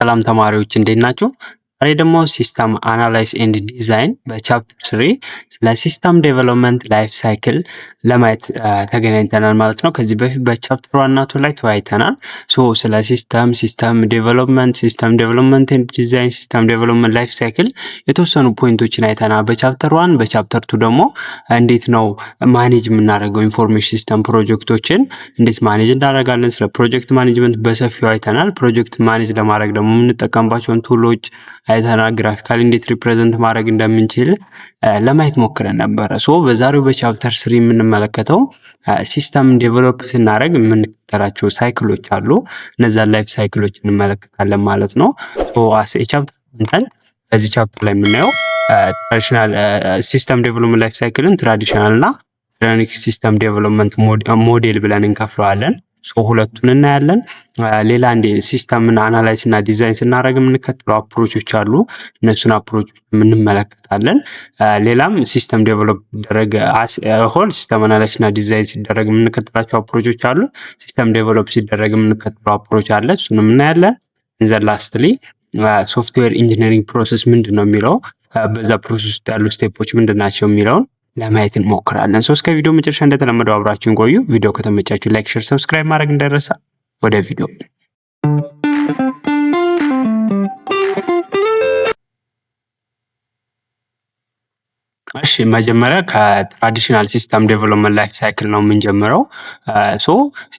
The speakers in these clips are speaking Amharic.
ሰላም ተማሪዎች እንዴት ናችሁ? ዛሬ ደግሞ ሲስተም አናላይዝ ኤንድ ዲዛይን በቻፕተር 3 ለሲስተም ዴቨሎፕመንት ላይፍ ሳይክል ለማየት ተገናኝተናል ማለት ነው። ከዚህ በፊት በቻፕተር 1 እና 2 ላይ ተወያይተናል። ስለ ሲስተም ዴቨሎፕመንት ኤንድ ዲዛይን፣ ሲስተም ዴቨሎፕመንት ላይፍ ሳይክል የተወሰኑ ፖይንቶችን አይተናል በቻፕተር 1። በቻፕተር 2 ደግሞ እንዴት ነው ማኔጅ የምናደርገው ኢንፎርሜሽን ሲስተም ፕሮጀክቶችን እንዴት ማኔጅ እናደርጋለን፣ ስለ ፕሮጀክት ማኔጅመንት በሰፊው አይተናል። ፕሮጀክት ማኔጅ ለማድረግ ደግሞ የምንጠቀምባቸውን ቱሎች አይተናል። ግራፊካሊ እንዴት ሪፕሬዘንት ማድረግ እንደምንችል ለማየት ሞክረን ነበረ። በዛሬው በቻፕተር 3 የምንመለከተው ሲስተም ዴቨሎፕ ስናደርግ የምንከተላቸው ሳይክሎች አሉ። እነዛን ላይፍ ሳይክሎች እንመለከታለን ማለት ነው። ቻፕተር በዚህ ቻፕተር ላይ የምናየው ትራዲሽናል ሲስተም ዴቨሎፕመንት ላይፍ ሳይክልን ትራዲሽናል እና ዳይናሚክ ሲስተም ዴቨሎፕመንት ሞዴል ብለን እንከፍለዋለን። ሁለቱን እናያለን። ሌላ እንደ ሲስተምን አናላይዝ እና ዲዛይን ስናደርግ የምንከተለው አፕሮቾች አሉ። እነሱን አፕሮች እንመለከታለን። ሌላም ሲስተም ዴቨሎፕ ሲደረግ ሆል ሲስተም አናላይዝ እና ዲዛይን ሲደረግ የምንከተላቸው አፕሮቾች አሉ። ሲስተም ዴቨሎፕ ሲደረግ የምንከተለው አፕሮች አለ። እሱንም እናያለን። ላስትሊ ሶፍትዌር ኢንጂነሪንግ ፕሮሰስ ምንድን ነው የሚለው፣ በዛ ፕሮሰስ ውስጥ ያሉ ስቴፖች ምንድን ናቸው የሚለውን ለማየት እንሞክራለን። እስከ ቪዲዮ መጨረሻ እንደተለመደው አብራችሁን ቆዩ። ቪዲዮ ከተመቻችሁ ላይክ፣ ሼር፣ ሰብስክራይብ ማድረግ እንዳይረሳ። ወደ ቪዲዮ እሺ፣ መጀመሪያ ከትራዲሽናል ሲስተም ዴቨሎፕመንት ላይፍ ሳይክል ነው የምንጀምረው።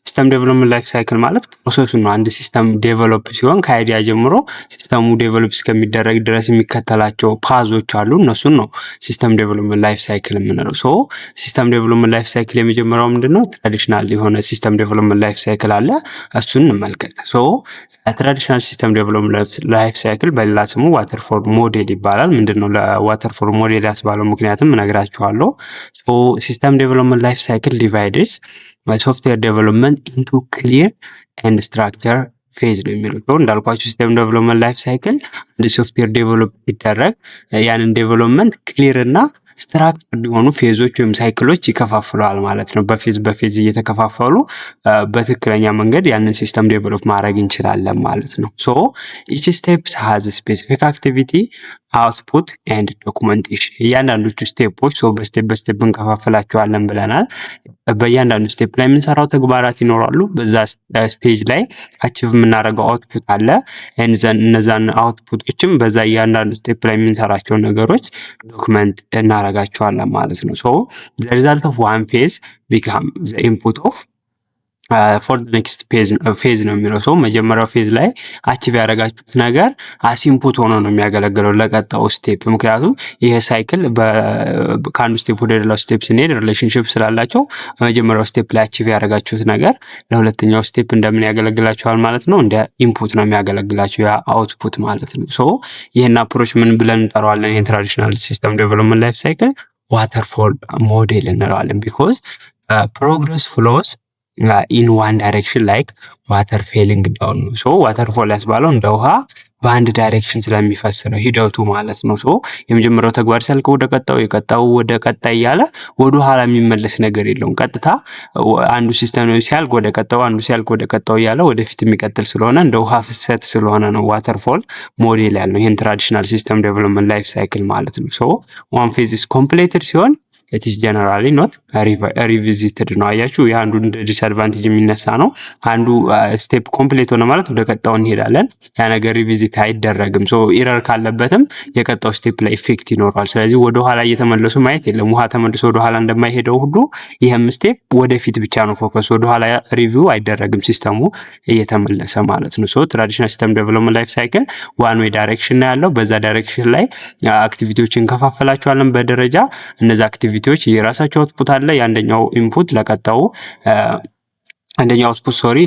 ሲስተም ዴቨሎፕመንት ላይፍ ሳይክል ማለት ፕሮሰሱ ነው። አንድ ሲስተም ዴቨሎፕ ሲሆን ከአይዲያ ጀምሮ ሲስተሙ ዴቨሎፕ እስከሚደረግ ድረስ የሚከተላቸው ፓዞች አሉ። እነሱን ነው ሲስተም ዴቨሎፕመንት ላይፍ ሳይክል የምንለው። ሲስተም ዴቨሎፕመንት ላይፍ ሳይክል የመጀመሪያው ምንድነው? ትራዲሽናል የሆነ ሲስተም ዴቨሎፕመንት ላይፍ ሳይክል አለ። እሱን እንመልከት። ትራዲሽናል ሲስተም ዴቨሎፕመንት ላይፍ ሳይክል በሌላ ስሙ ዋተርፎል ሞዴል ይባላል። ምንድነው ለዋተርፎል ሞዴል ያስባለው ምክንያትም እነግራችኋለሁ። ሲስተም ዴቨሎፕመንት ላይፍ ሳይክል ዲቫይድስ ሶፍትዌር ዴቨሎፕመንት ኢንቱ ክሊር ኤንድ ስትራክቸር ፌዝ ነው የሚለው። እንዳልኳችሁ ሲስተም ዴቨሎፕመንት ላይፍ ሳይክል አንድ ሶፍትዌር ዴቨሎፕ ሲደረግ ያንን ዴቨሎፕመንት ክሊር እና ስትራክቸር የሆኑ ፌዞች ወይም ሳይክሎች ይከፋፍለዋል ማለት ነው። በፌዝ እየተከፋፈሉ በትክክለኛ መንገድ ያንን ሲስተም ዴቨሎፕ ማድረግ እንችላለን ማለት ነው። ኢች ስቴፕ ሃዝ ስፔሲፊክ አክቲቪቲ አውትፑት ኤንድ ዶኩመንቴሽን። እያንዳንዶቹ ስቴፖች በስቴፕ እንከፋፍላቸዋለን ብለናል። በእያንዳንዱ ስቴፕ ላይ የምንሰራው ተግባራት ይኖራሉ። በዛ ስቴጅ ላይ አቺቭ የምናደርገው አውትፑት አለ። እነዛን አውትፑቶችም በዛ እያንዳንዱ ስቴፕ ላይ የምንሰራቸው ነገሮች ዶክመንት እናደርጋቸዋለን ማለት ነው። the result of one phase become the input of for the next phase ነው የሚለው። መጀመሪያው ፌዝ ላይ አቺቭ ያደረጋችሁት ነገር አስ ኢንፑት ሆኖ ነው የሚያገለግለው ለቀጣው ስቴፕ። ምክንያቱም ይሄ ሳይክል ከአንዱ ስቴፕ ወደ ሌላው ስቴፕ ስንሄድ ሪሌሽንሽፕ ስላላቸው መጀመሪያው ስቴፕ ላይ አቺቭ ያደረጋችሁት ነገር ለሁለተኛው ስቴፕ እንደምን ያገለግላችኋል ማለት ነው? እንደ ኢንፑት ነው የሚያገለግላችሁ፣ ያ አውትፑት ማለት ነው። ይህን አፕሮች ምን ብለን እንጠራዋለን? ይህን ትራዲሽናል ሲስተም ዴቨሎፕመንት ላይፍ ሳይክል ዋተርፎል ሞዴል እንለዋለን። ቢኮዝ ፕሮግረስ ፍሎስ ኢን ዋን ዳይሬክሽን ላይክ ዋተር ፌሊንግ ዳውን ነው። ዋተርፎል ያስባለው እንደ ውሃ በአንድ ዳይሬክሽን ስለሚፈስ ነው ሂደቱ ማለት ነው። የመጀመሪያው ተግባር ሲያልቅ ወደ ቀጣው፣ የቀጣው ወደ ቀጣይ እያለ ወደ ኋላ የሚመለስ ነገር የለውም። ቀጥታ አንዱ ሲስተም ሲያልቅ ወደ ቀጣው፣ አንዱ ሲያልቅ ወደ ቀጣው እያለ ወደፊት የሚቀጥል ስለሆነ እንደ ውሃ ፍሰት ስለሆነ ነው ዋተርፎል ሞዴል ያልነው። ይህን ትራዲሽናል ሲስተም ዴቨሎፕመንት ላይፍ ሳይክል ማለት ነው። ዋን ፌዝ ኢዝ ኮምፕሌትድ ሲሆን it is generally not revisited ነው። አያችሁ፣ የአንዱ ዲስአድቫንቴጅ የሚነሳ ነው። አንዱ ስቴፕ ኮምፕሌት ሆነ ማለት ወደ ቀጣው እንሄዳለን። ያ ነገር ሪቪዚት አይደረግም። ኢረር ካለበትም የቀጣው ስቴፕ ላይ ኢፌክት ይኖረዋል። ስለዚህ ወደ ኋላ እየተመለሱ ማየት የለም። ውሃ ተመልሶ ወደ ኋላ እንደማይሄደው ሁሉ ይሄም ስቴፕ ወደፊት ብቻ ነው ፎከስ፣ ወደ ኋላ ሪቪው አይደረግም፣ ሲስተሙ እየተመለሰ ማለት ነው። ትራዲሽናል ሲስተም ዴቨሎፕመንት ላይፍ ሳይክል ዋን ዌይ ዳይሬክሽን ነው ያለው። በዛ ዳይሬክሽን ላይ አክቲቪቲዎችን እንከፋፈላቸዋለን በደረጃ። እነዛ አክቲቪቲዎች የራሳቸው አውትፑት አለ። የአንደኛው ኢንፑት ለቀጣው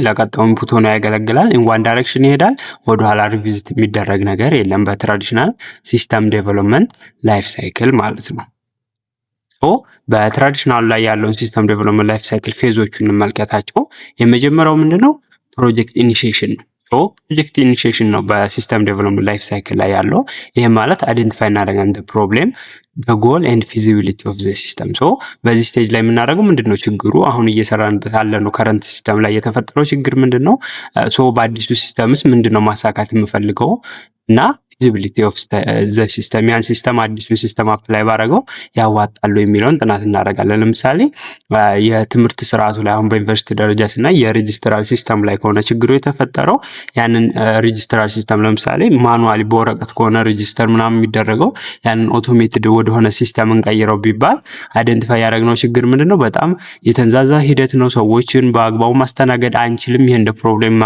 ለቀጣው ኢንፑት ሆኖ ያገለግላል። ኢን ዋን ዳይሬክሽን ይሄዳል። ወደ ኋላ ሪቪዚት የሚደረግ ነገር የለም በትራዲሽናል ሲስተም ዴቨሎፕመንት ላይፍ ሳይክል ማለት ነው። በትራዲሽናል ላይ ያለውን ሲስተም ዴቨሎፕመንት ላይፍ ሳይክል ፌዞቹን እንመልከታቸው። የመጀመሪያው ምንድነው? ፕሮጀክት ኢኒሺዬሽን ነው። ፕሮጀክት ኢኒሺዬሽን ነው በሲስተም ዴቨሎፕመንት ላይፍ ሳይክል ላይ ያለው። ይህም ማለት አይደንቲፋይ እናደርጋለን ፕሮብሌም ጎል ኤንድ ፊዚቢሊቲ ኦፍ ዘ ሲስተም። በዚህ ስቴጅ ላይ የምናደርገው ምንድን ነው ችግሩ፣ አሁን እየሰራንበት ያለ ነው ከረንት ሲስተም ላይ የተፈጠረው ችግር ምንድን ነው፣ በአዲሱ ሲስተምስ ምንድን ነው ማሳካት የምፈልገው እና ፊዚቢሊቲ ኦፍ ዘ ሲስተም፣ ያን ሲስተም አዲሱ ሲስተም አፕላይ ባረገው ያዋጣሉ የሚለውን ጥናት እናደርጋለን። ለምሳሌ የትምህርት ስርዓቱ ላይ አሁን በዩኒቨርሲቲ ደረጃ ስናይ የሬጅስትራል ሲስተም ላይ ከሆነ ችግሩ የተፈጠረው ያንን ሬጅስትራል ሲስተም ለምሳሌ ማኑዋሊ በወረቀት ከሆነ ሬጅስተር ምናምን የሚደረገው ያንን ኦቶሜትድ ወደሆነ ሲስተም እንቀይረው ቢባል አይደንቲፋይ ያደረግነው ችግር ምንድነው በጣም የተንዛዛ ሂደት ነው፣ ሰዎችን በአግባቡ ማስተናገድ አንችልም። ይሄ እንደ ፕሮብሌም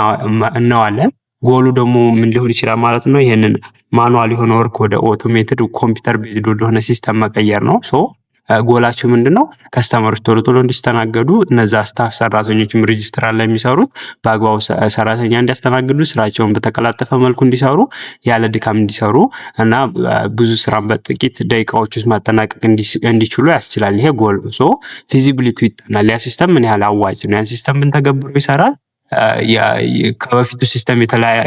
እናዋለን። ጎሉ ደግሞ ምን ሊሆን ይችላል ማለት ነው፣ ይሄንን ማኑዋል የሆነ ወርክ ወደ ኦቶሜትድ ኮምፒውተር ቤዝድ ወደሆነ ሲስተም መቀየር ነው። ጎላቸው ምንድነው ከስተመሮች ቶሎ ቶሎ እንዲስተናገዱ፣ እነዛ ስታፍ ሰራተኞችም ሬጅስትራር ላይ የሚሰሩት በአግባቡ ሰራተኛ እንዲያስተናግዱ፣ ስራቸውን በተቀላጠፈ መልኩ እንዲሰሩ፣ ያለ ድካም እንዲሰሩ እና ብዙ ስራን በጥቂት ደቂቃዎች ውስጥ ማጠናቀቅ እንዲችሉ ያስችላል። ይሄ ጎል ነው። ፊዚቢሊቲ ይጠናል። ያ ሲስተም ምን ያህል አዋጭ ነው፣ ያን ሲስተም ብንተገብሮ ይሰራል፣ ከበፊቱ ሲስተም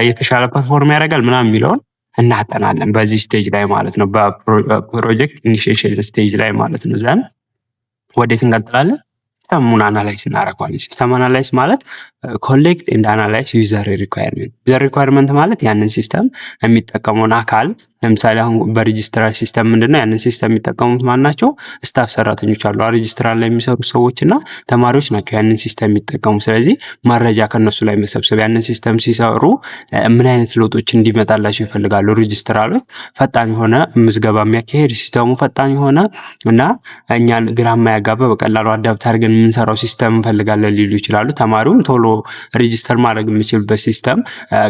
የተሻለ ፐርፎርም ያደርጋል ምናምን የሚለውን እናጠናለን በዚህ ስቴጅ ላይ ማለት ነው፣ በፕሮጀክት ኢኒሺዬሽን ስቴጅ ላይ ማለት ነው። ዘን ወዴት እንቀጥላለን? ሲስተሙን አናላይዝ እናደርገዋለን። ሲስተም አናላይዝ ማለት ኮሌክት ኤንድ አናላይዝ ዩዘር ሪኳየርመንት። ዩዘር ሪኳየርመንት ማለት ያንን ሲስተም የሚጠቀመውን አካል፣ ለምሳሌ አሁን በሬጅስትራል ሲስተም ምንድነው ያንን ሲስተም የሚጠቀሙት ማን ናቸው? ስታፍ ሰራተኞች አሉ። ሬጅስትራል ላይ የሚሰሩ ሰዎች እና ተማሪዎች ናቸው ያንን ሲስተም የሚጠቀሙ። ስለዚህ መረጃ ከነሱ ላይ መሰብሰብ፣ ያንን ሲስተም ሲሰሩ ምን አይነት ለውጦች እንዲመጣላቸው ይፈልጋሉ ሬጅስትራሎች። ፈጣን የሆነ ምዝገባ የሚያካሄድ ሲስተሙ ፈጣን የሆነ እና እኛን ግራ የማያጋባ በቀላሉ አዳፕት አድርገን የምንሰራው ሲስተም እንፈልጋለን ሊሉ ይችላሉ። ተማሪውም ቶሎ ሬጅስተር ማድረግ የሚችልበት ሲስተም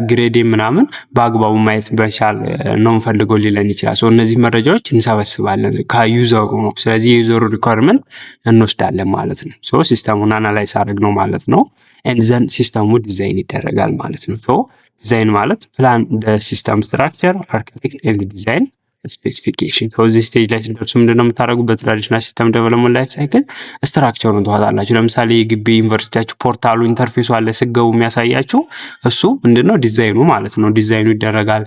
ግሬዴ ምናምን በአግባቡ ማየት መቻል ነው ፈልጎ ሊለን ይችላል። እነዚህ መረጃዎች እንሰበስባለን ከዩዘሩ ነው። ስለዚህ የዩዘሩ ሪኳየርመንት እንወስዳለን ማለት ነው። ሲስተሙን አናላይዝ አድርግ ነው ማለት ነው። ኤንድ ዘን ሲስተሙ ዲዛይን ይደረጋል ማለት ነው። ዲዛይን ማለት ፕላን ሲስተም ስትራክቸር አርኪቴክት ኤንድ ዲዛይን ስፔሲፊኬሽን። እዚህ ስቴጅ ላይ ስንደርሱ ምንድነው የምታደርጉት? በትራዲሽናል ሲስተም ዴቨሎፕመንት ላይፍ ሳይክል ስትራክቸሩን ትዋጣላችሁ። ለምሳሌ የግቢ ዩኒቨርሲቲያችሁ ፖርታሉ ኢንተርፌሱ አለ፣ ስገቡ የሚያሳያችሁ እሱ ምንድነው ዲዛይኑ ማለት ነው። ዲዛይኑ ይደረጋል።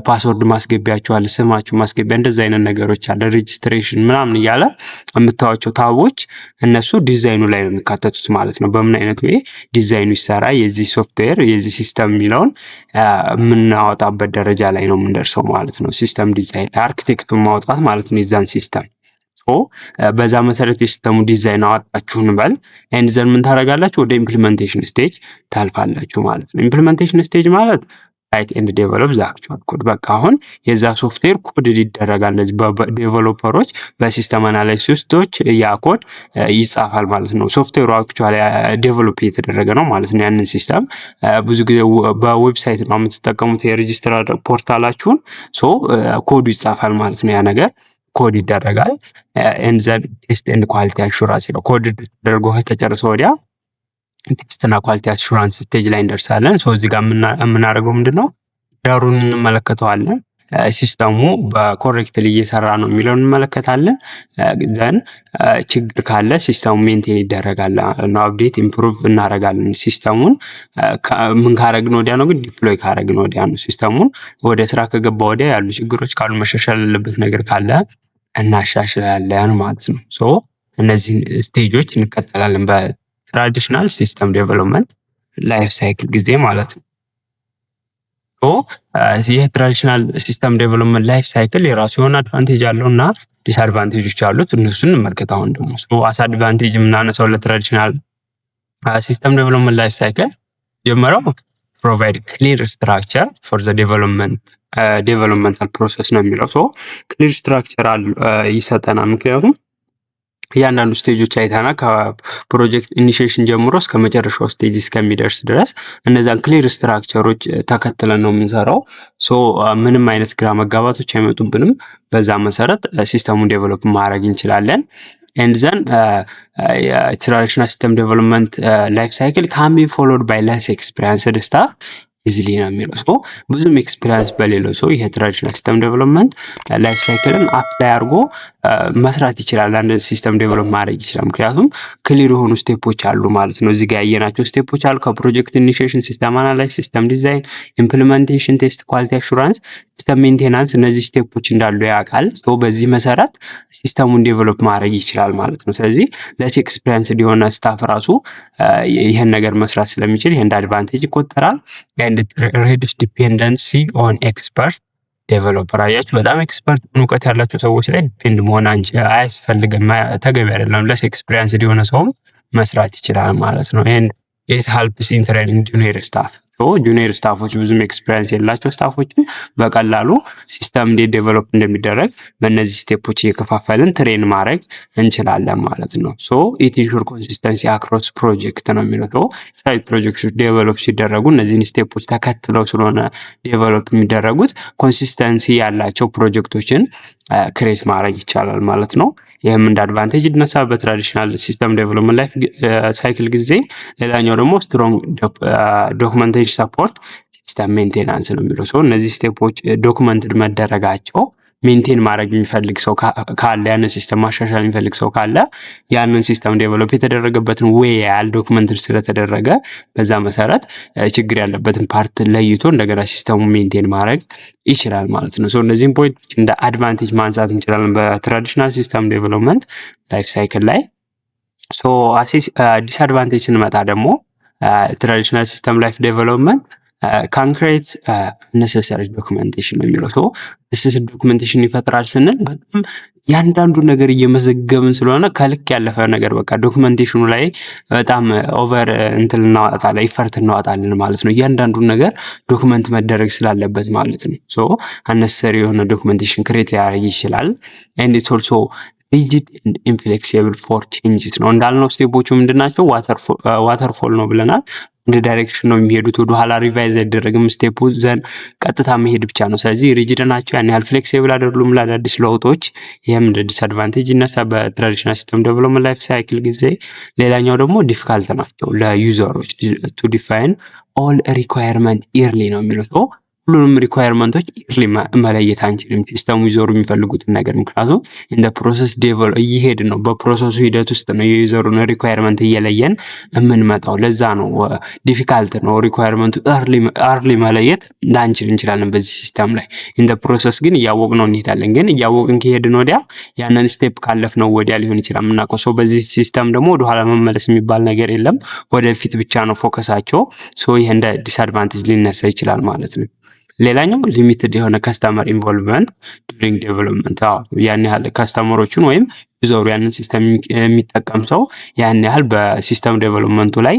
ፓስወርድ ማስገቢያችሁ አለ፣ ስማችሁ ማስገቢያ፣ እንደዛ አይነት ነገሮች አለ፣ ሬጅስትሬሽን ምናምን እያለ የምታዩቸው ታቦች እነሱ ዲዛይኑ ላይ ነው የሚካተቱት ማለት ነው። በምን አይነት ወይ ዲዛይኑ ይሰራ የዚህ ሶፍትዌር የዚህ ሲስተም የሚለውን የምናወጣበት ደረጃ ላይ ነው የምንደርሰው ማለት ነው። ሲስተም ዲዛይን አርኪቴክቱን ማውጣት ማለት ነው የዛን ሲስተም። በዛ መሰረት የሲስተሙ ዲዛይን አወጣችሁ እንበል። ኤንድ ዘን ምን ታደርጋላችሁ? ወደ ኢምፕሊሜንቴሽን ስቴጅ ታልፋላችሁ ማለት ነው። ኢምፕሊሜንቴሽን ስቴጅ ማለት ራይት ኤንድ ዴቨሎፕ ዘ አክቹዋል ኮድ። በቃ አሁን የዛ ሶፍትዌር ኮድ ይደረጋል። እንደዚህ በዴቨሎፐሮች በሲስተም አናላይሲስቶች ያ ኮድ ይጻፋል ማለት ነው። ሶፍትዌሩ አክቹዋሊ ዴቨሎፕ እየተደረገ ነው ማለት ነው። ያንን ሲስተም ብዙ ጊዜ በዌብሳይት ነው የምትጠቀሙት የሬጅስትራር ፖርታላችሁን። ኮዱ ይጻፋል ማለት ነው። ያ ነገር ኮድ ይደረጋል። ኤንድ ዘን ቴስት ኤንድ ኳሊቲ አሹራንስ ነው። ኮድ ተደርጎ ከተጨረሰ ወዲያ ቴስትና ኳሊቲ አሹራንስ ስቴጅ ላይ እንደርሳለን። እዚህ ጋር የምናደርገው ምንድነው? ዳሩን እንመለከተዋለን። ሲስተሙ በኮሬክትሊ እየሰራ ነው የሚለውን እንመለከታለን። ዘን ችግር ካለ ሲስተሙ ሜንቴን ይደረጋል እና አፕዴት ኢምፕሩቭ እናደርጋለን። ሲስተሙን ምን ካረግን ወዲያ ነው ግን ዲፕሎይ ካረግን ወዲያ ነው። ሲስተሙን ወደ ስራ ከገባ ወዲያ ያሉ ችግሮች ካሉ መሻሻል ያለበት ነገር ካለ እናሻሽላለን ማለት ነው። እነዚህን ስቴጆች እንከተላለን በትራዲሽናል ሲስተም ዴቨሎፕመንት ላይፍ ሳይክል ጊዜ ማለት ነው። የትራዲሽናል ሲስተም ዴቨሎፕመንት ላይፍ ሳይክል የራሱ የሆነ አድቫንቴጅ አለው እና ዲስአድቫንቴጆች አሉት። እነሱን እንመልከት። አሁን ደግሞ አስ አድቫንቴጅ የምናነሳው ለትራዲሽናል ሲስተም ዴቨሎፕመንት ላይፍ ሳይክል ጀመረው ፕሮቫይድ ክሊር ስትራክቸር ፎር ዘ ዴቨሎፕመንታል ፕሮሰስ ነው የሚለው። ክሊር ስትራክቸር ይሰጠናል። ምክንያቱም እያንዳንዱ ስቴጆች አይተናል። ከፕሮጀክት ኢኒሺዬሽን ጀምሮ እስከ መጨረሻው ስቴጅ እስከሚደርስ ድረስ እነዛን ክሊር ስትራክቸሮች ተከትለን ነው የምንሰራው። ምንም አይነት ግራ መጋባቶች አይመጡብንም። በዛ መሰረት ሲስተሙን ዴቨሎፕ ማድረግ እንችላለን። ኤንድ ዘን ትራዲሽናል ሲስተም ዴቨሎፕመንት ላይፍ ሳይክል ካን ቢ ፎሎድ ባይ ለስ ኤክስፒሪየንስድ ስታፍ ኢዝሊ ነው የሚለው። ብዙም ኤክስፒሪያንስ በሌለው ሰው ይሄ ትራዲሽናል ሲስተም ዴቨሎፕመንት ላይፍ ሳይክልን አፕላይ አድርጎ መስራት ይችላል። አንድ ሲስተም ዴቨሎፕ ማድረግ ይችላል። ምክንያቱም ክሊር የሆኑ ስቴፖች አሉ ማለት ነው። እዚህ ጋር ያየናቸው ስቴፖች አሉ። ከፕሮጀክት ኢኒሺዬሽን፣ ሲስተም አናላይዝ፣ ሲስተም ዲዛይን፣ ኢምፕሊሜንቴሽን፣ ቴስት፣ ኳሊቲ አሹራንስ፣ ሲስተም ሜንቴናንስ እነዚህ ስቴፖች እንዳሉ ያውቃል። በዚህ መሰረት ሲስተሙን ዴቨሎፕ ማድረግ ይችላል ማለት ነው። ስለዚህ ለስ ኤክስፒሪየንስ የሆነ ስታፍ ራሱ ይህን ነገር መስራት ስለሚችል ይህ እንደ አድቫንቴጅ ይቆጠራል። ሬዲዩስ ዲፔንደንሲ ኦን ኤክስፐርት ዴቨሎፐር። አያችሁ በጣም ኤክስፐርት እውቀት ያላቸው ሰዎች ላይ ዲፔንድ መሆን አያስፈልግም፣ ተገቢ አይደለም። ለስ ኤክስፒሪየንስ የሆነ ሰውም መስራት ይችላል ማለት ነው። ኢት ሄልፕስ ኢን ትሬኒንግ ጁኒየር ስታፍ። ጁኒየር ስታፎች ብዙም ኤክስፒሪየንስ የሌላቸው ስታፎችን በቀላሉ ሲስተም እንዴት ዴቨሎፕ እንደሚደረግ በእነዚህ ስቴፖች እየከፋፈልን ትሬን ማድረግ እንችላለን ማለት ነው። ኢት ኢንሹር ኮንሲስተንሲ አክሮስ ፕሮጀክት ነው የሚለው። የተለያዩ ፕሮጀክቶች ዴቨሎፕ ሲደረጉ እነዚህን ስቴፖች ተከትለው ስለሆነ ዴቨሎፕ የሚደረጉት ኮንሲስተንሲ ያላቸው ፕሮጀክቶችን ክሬት ማድረግ ይቻላል ማለት ነው። ይህም እንደ አድቫንቴጅ ይነሳ በትራዲሽናል ሲስተም ዴቨሎፕመንት ላይፍ ሳይክል ጊዜ። ሌላኛው ደግሞ ስትሮንግ ዶክመንቴሽን ሰፖርት ሲስተም ሜንቴናንስ ነው የሚለው። እነዚህ ስቴፖች ዶክመንትድ መደረጋቸው ሜንቴን ማድረግ የሚፈልግ ሰው ካለ ያንን ሲስተም ማሻሻል የሚፈልግ ሰው ካለ ያንን ሲስተም ዴቨሎፕ የተደረገበትን ዌይ ያህል ዶክመንት ስለተደረገ በዛ መሰረት ችግር ያለበትን ፓርት ለይቶ እንደገና ሲስተሙ ሜንቴን ማድረግ ይችላል ማለት ነው። እነዚህም ፖይንት እንደ አድቫንቴጅ ማንሳት እንችላለን በትራዲሽናል ሲስተም ዴቨሎፕመንት ላይፍ ሳይክል ላይ። ዲስአድቫንቴጅ ስንመጣ ደግሞ ትራዲሽናል ሲስተም ላይፍ ዴቨሎፕመንት ካንክሬት ነሰሰሪ ዶክመንቴሽን ነው የሚለው። ነሰሰሪ ዶክመንቴሽን ይፈጥራል ስንል በጣም ያንዳንዱ ነገር እየመዘገብን ስለሆነ ከልክ ያለፈ ነገር በቃ ዶክመንቴሽኑ ላይ በጣም ኦቨር እንትን እናወጣለን፣ ኢፈርት እናወጣለን ማለት ነው። እያንዳንዱን ነገር ዶክመንት መደረግ ስላለበት ማለት ነው። አነሰሰሪ የሆነ ዶክመንቴሽን ክሬት ሊያደርግ ይችላል። ኤንድ ኢትስ ኦልሶ ሪጂድ ኤንድ ኢንፍሌክሲብል ፎር ቼንጅስ ነው እንዳልነው። ስቴፖቹ ምንድናቸው? ዋተርፎል ነው ብለናል። እንደ ዳይሬክሽን ነው የሚሄዱት፣ ወደ ኋላ ሪቫይዝ አይደረግም። ስቴፑ ዘን ቀጥታ መሄድ ብቻ ነው። ስለዚህ ሪጂድ ናቸው፣ ያን ያህል ፍሌክሲብል አይደሉም ለአዳዲስ ለውጦች። ይህም እንደ ዲስአድቫንቴጅ ይነሳ በትራዲሽናል ሲስተም ዴቨሎፕመንት ላይፍ ሳይክል ጊዜ። ሌላኛው ደግሞ ዲፊካልት ናቸው ለዩዘሮች ቱ ዲፋይን ኦል ሪኳየርመንት ኢርሊ ነው የሚለው። ሁሉንም ሪኳየርመንቶች ኢርሊ መለየት አንችልም፣ ሲስተሙ ዩዘሩ የሚፈልጉትን ነገር። ምክንያቱም እንደ ፕሮሰስ ዴቨሎፕ እየሄድን ነው፣ በፕሮሰሱ ሂደት ውስጥ ነው የዩዘሩን ሪኳየርመንት እየለየን የምንመጣው። ለዛ ነው ዲፊካልት ነው። ሪኳየርመንቱ ኢርሊ መለየት ላንችል እንችላለን በዚህ ሲስተም ላይ። እንደ ፕሮሰስ ግን እያወቅ ነው እንሄዳለን። ግን እያወቅን ከሄድን ወዲያ ያንን ስቴፕ ካለፍነው ወዲያ ሊሆን ይችላል የምናውቀው። ሰው በዚህ ሲስተም ደግሞ ወደኋላ መመለስ የሚባል ነገር የለም፣ ወደፊት ብቻ ነው ፎከሳቸው። ይህ እንደ ዲስአድቫንቴጅ ሊነሳ ይችላል ማለት ነው። ሌላኛው ሊሚትድ የሆነ ከስተመር ኢንቮልቭመንት ዱሪንግ ዴቨሎፕመንት። ያን ያህል ከስተመሮቹን ወይም ዩዘሩ ያንን ሲስተም የሚጠቀም ሰው ያን ያህል በሲስተም ዴቨሎፕመንቱ ላይ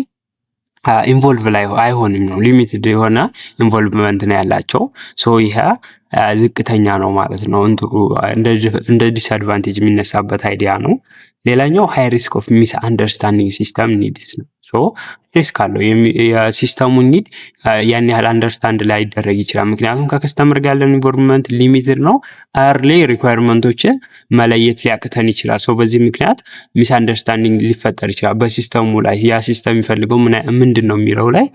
ኢንቮልቭ ላይ አይሆንም ነው። ሊሚትድ የሆነ ኢንቮልቭመንት ነው ያላቸው። ይሄ ዝቅተኛ ነው ማለት ነው። እንደ ዲስአድቫንቴጅ የሚነሳበት አይዲያ ነው። ሌላኛው ሃይ ሪስክ ኦፍ ሚስ አንደርስታንዲንግ ሲስተም ኒድስ ነው። ሪስክ አለው። የሲስተሙን ኒድ ያን ያህል አንደርስታንድ ላይ ይደረግ ይችላል። ምክንያቱም ከከስተመር ጋር ያለን ኢንፎርመንት ሊሚትድ ነው። አርሊ ሪኳየርመንቶችን መለየት ሊያቅተን ይችላል። በዚህ ምክንያት ሚስ አንደርስታንዲንግ ሊፈጠር ይችላል በሲስተሙ ላይ። ያ ሲስተም የሚፈልገው ምንድን ነው የሚለው ላይ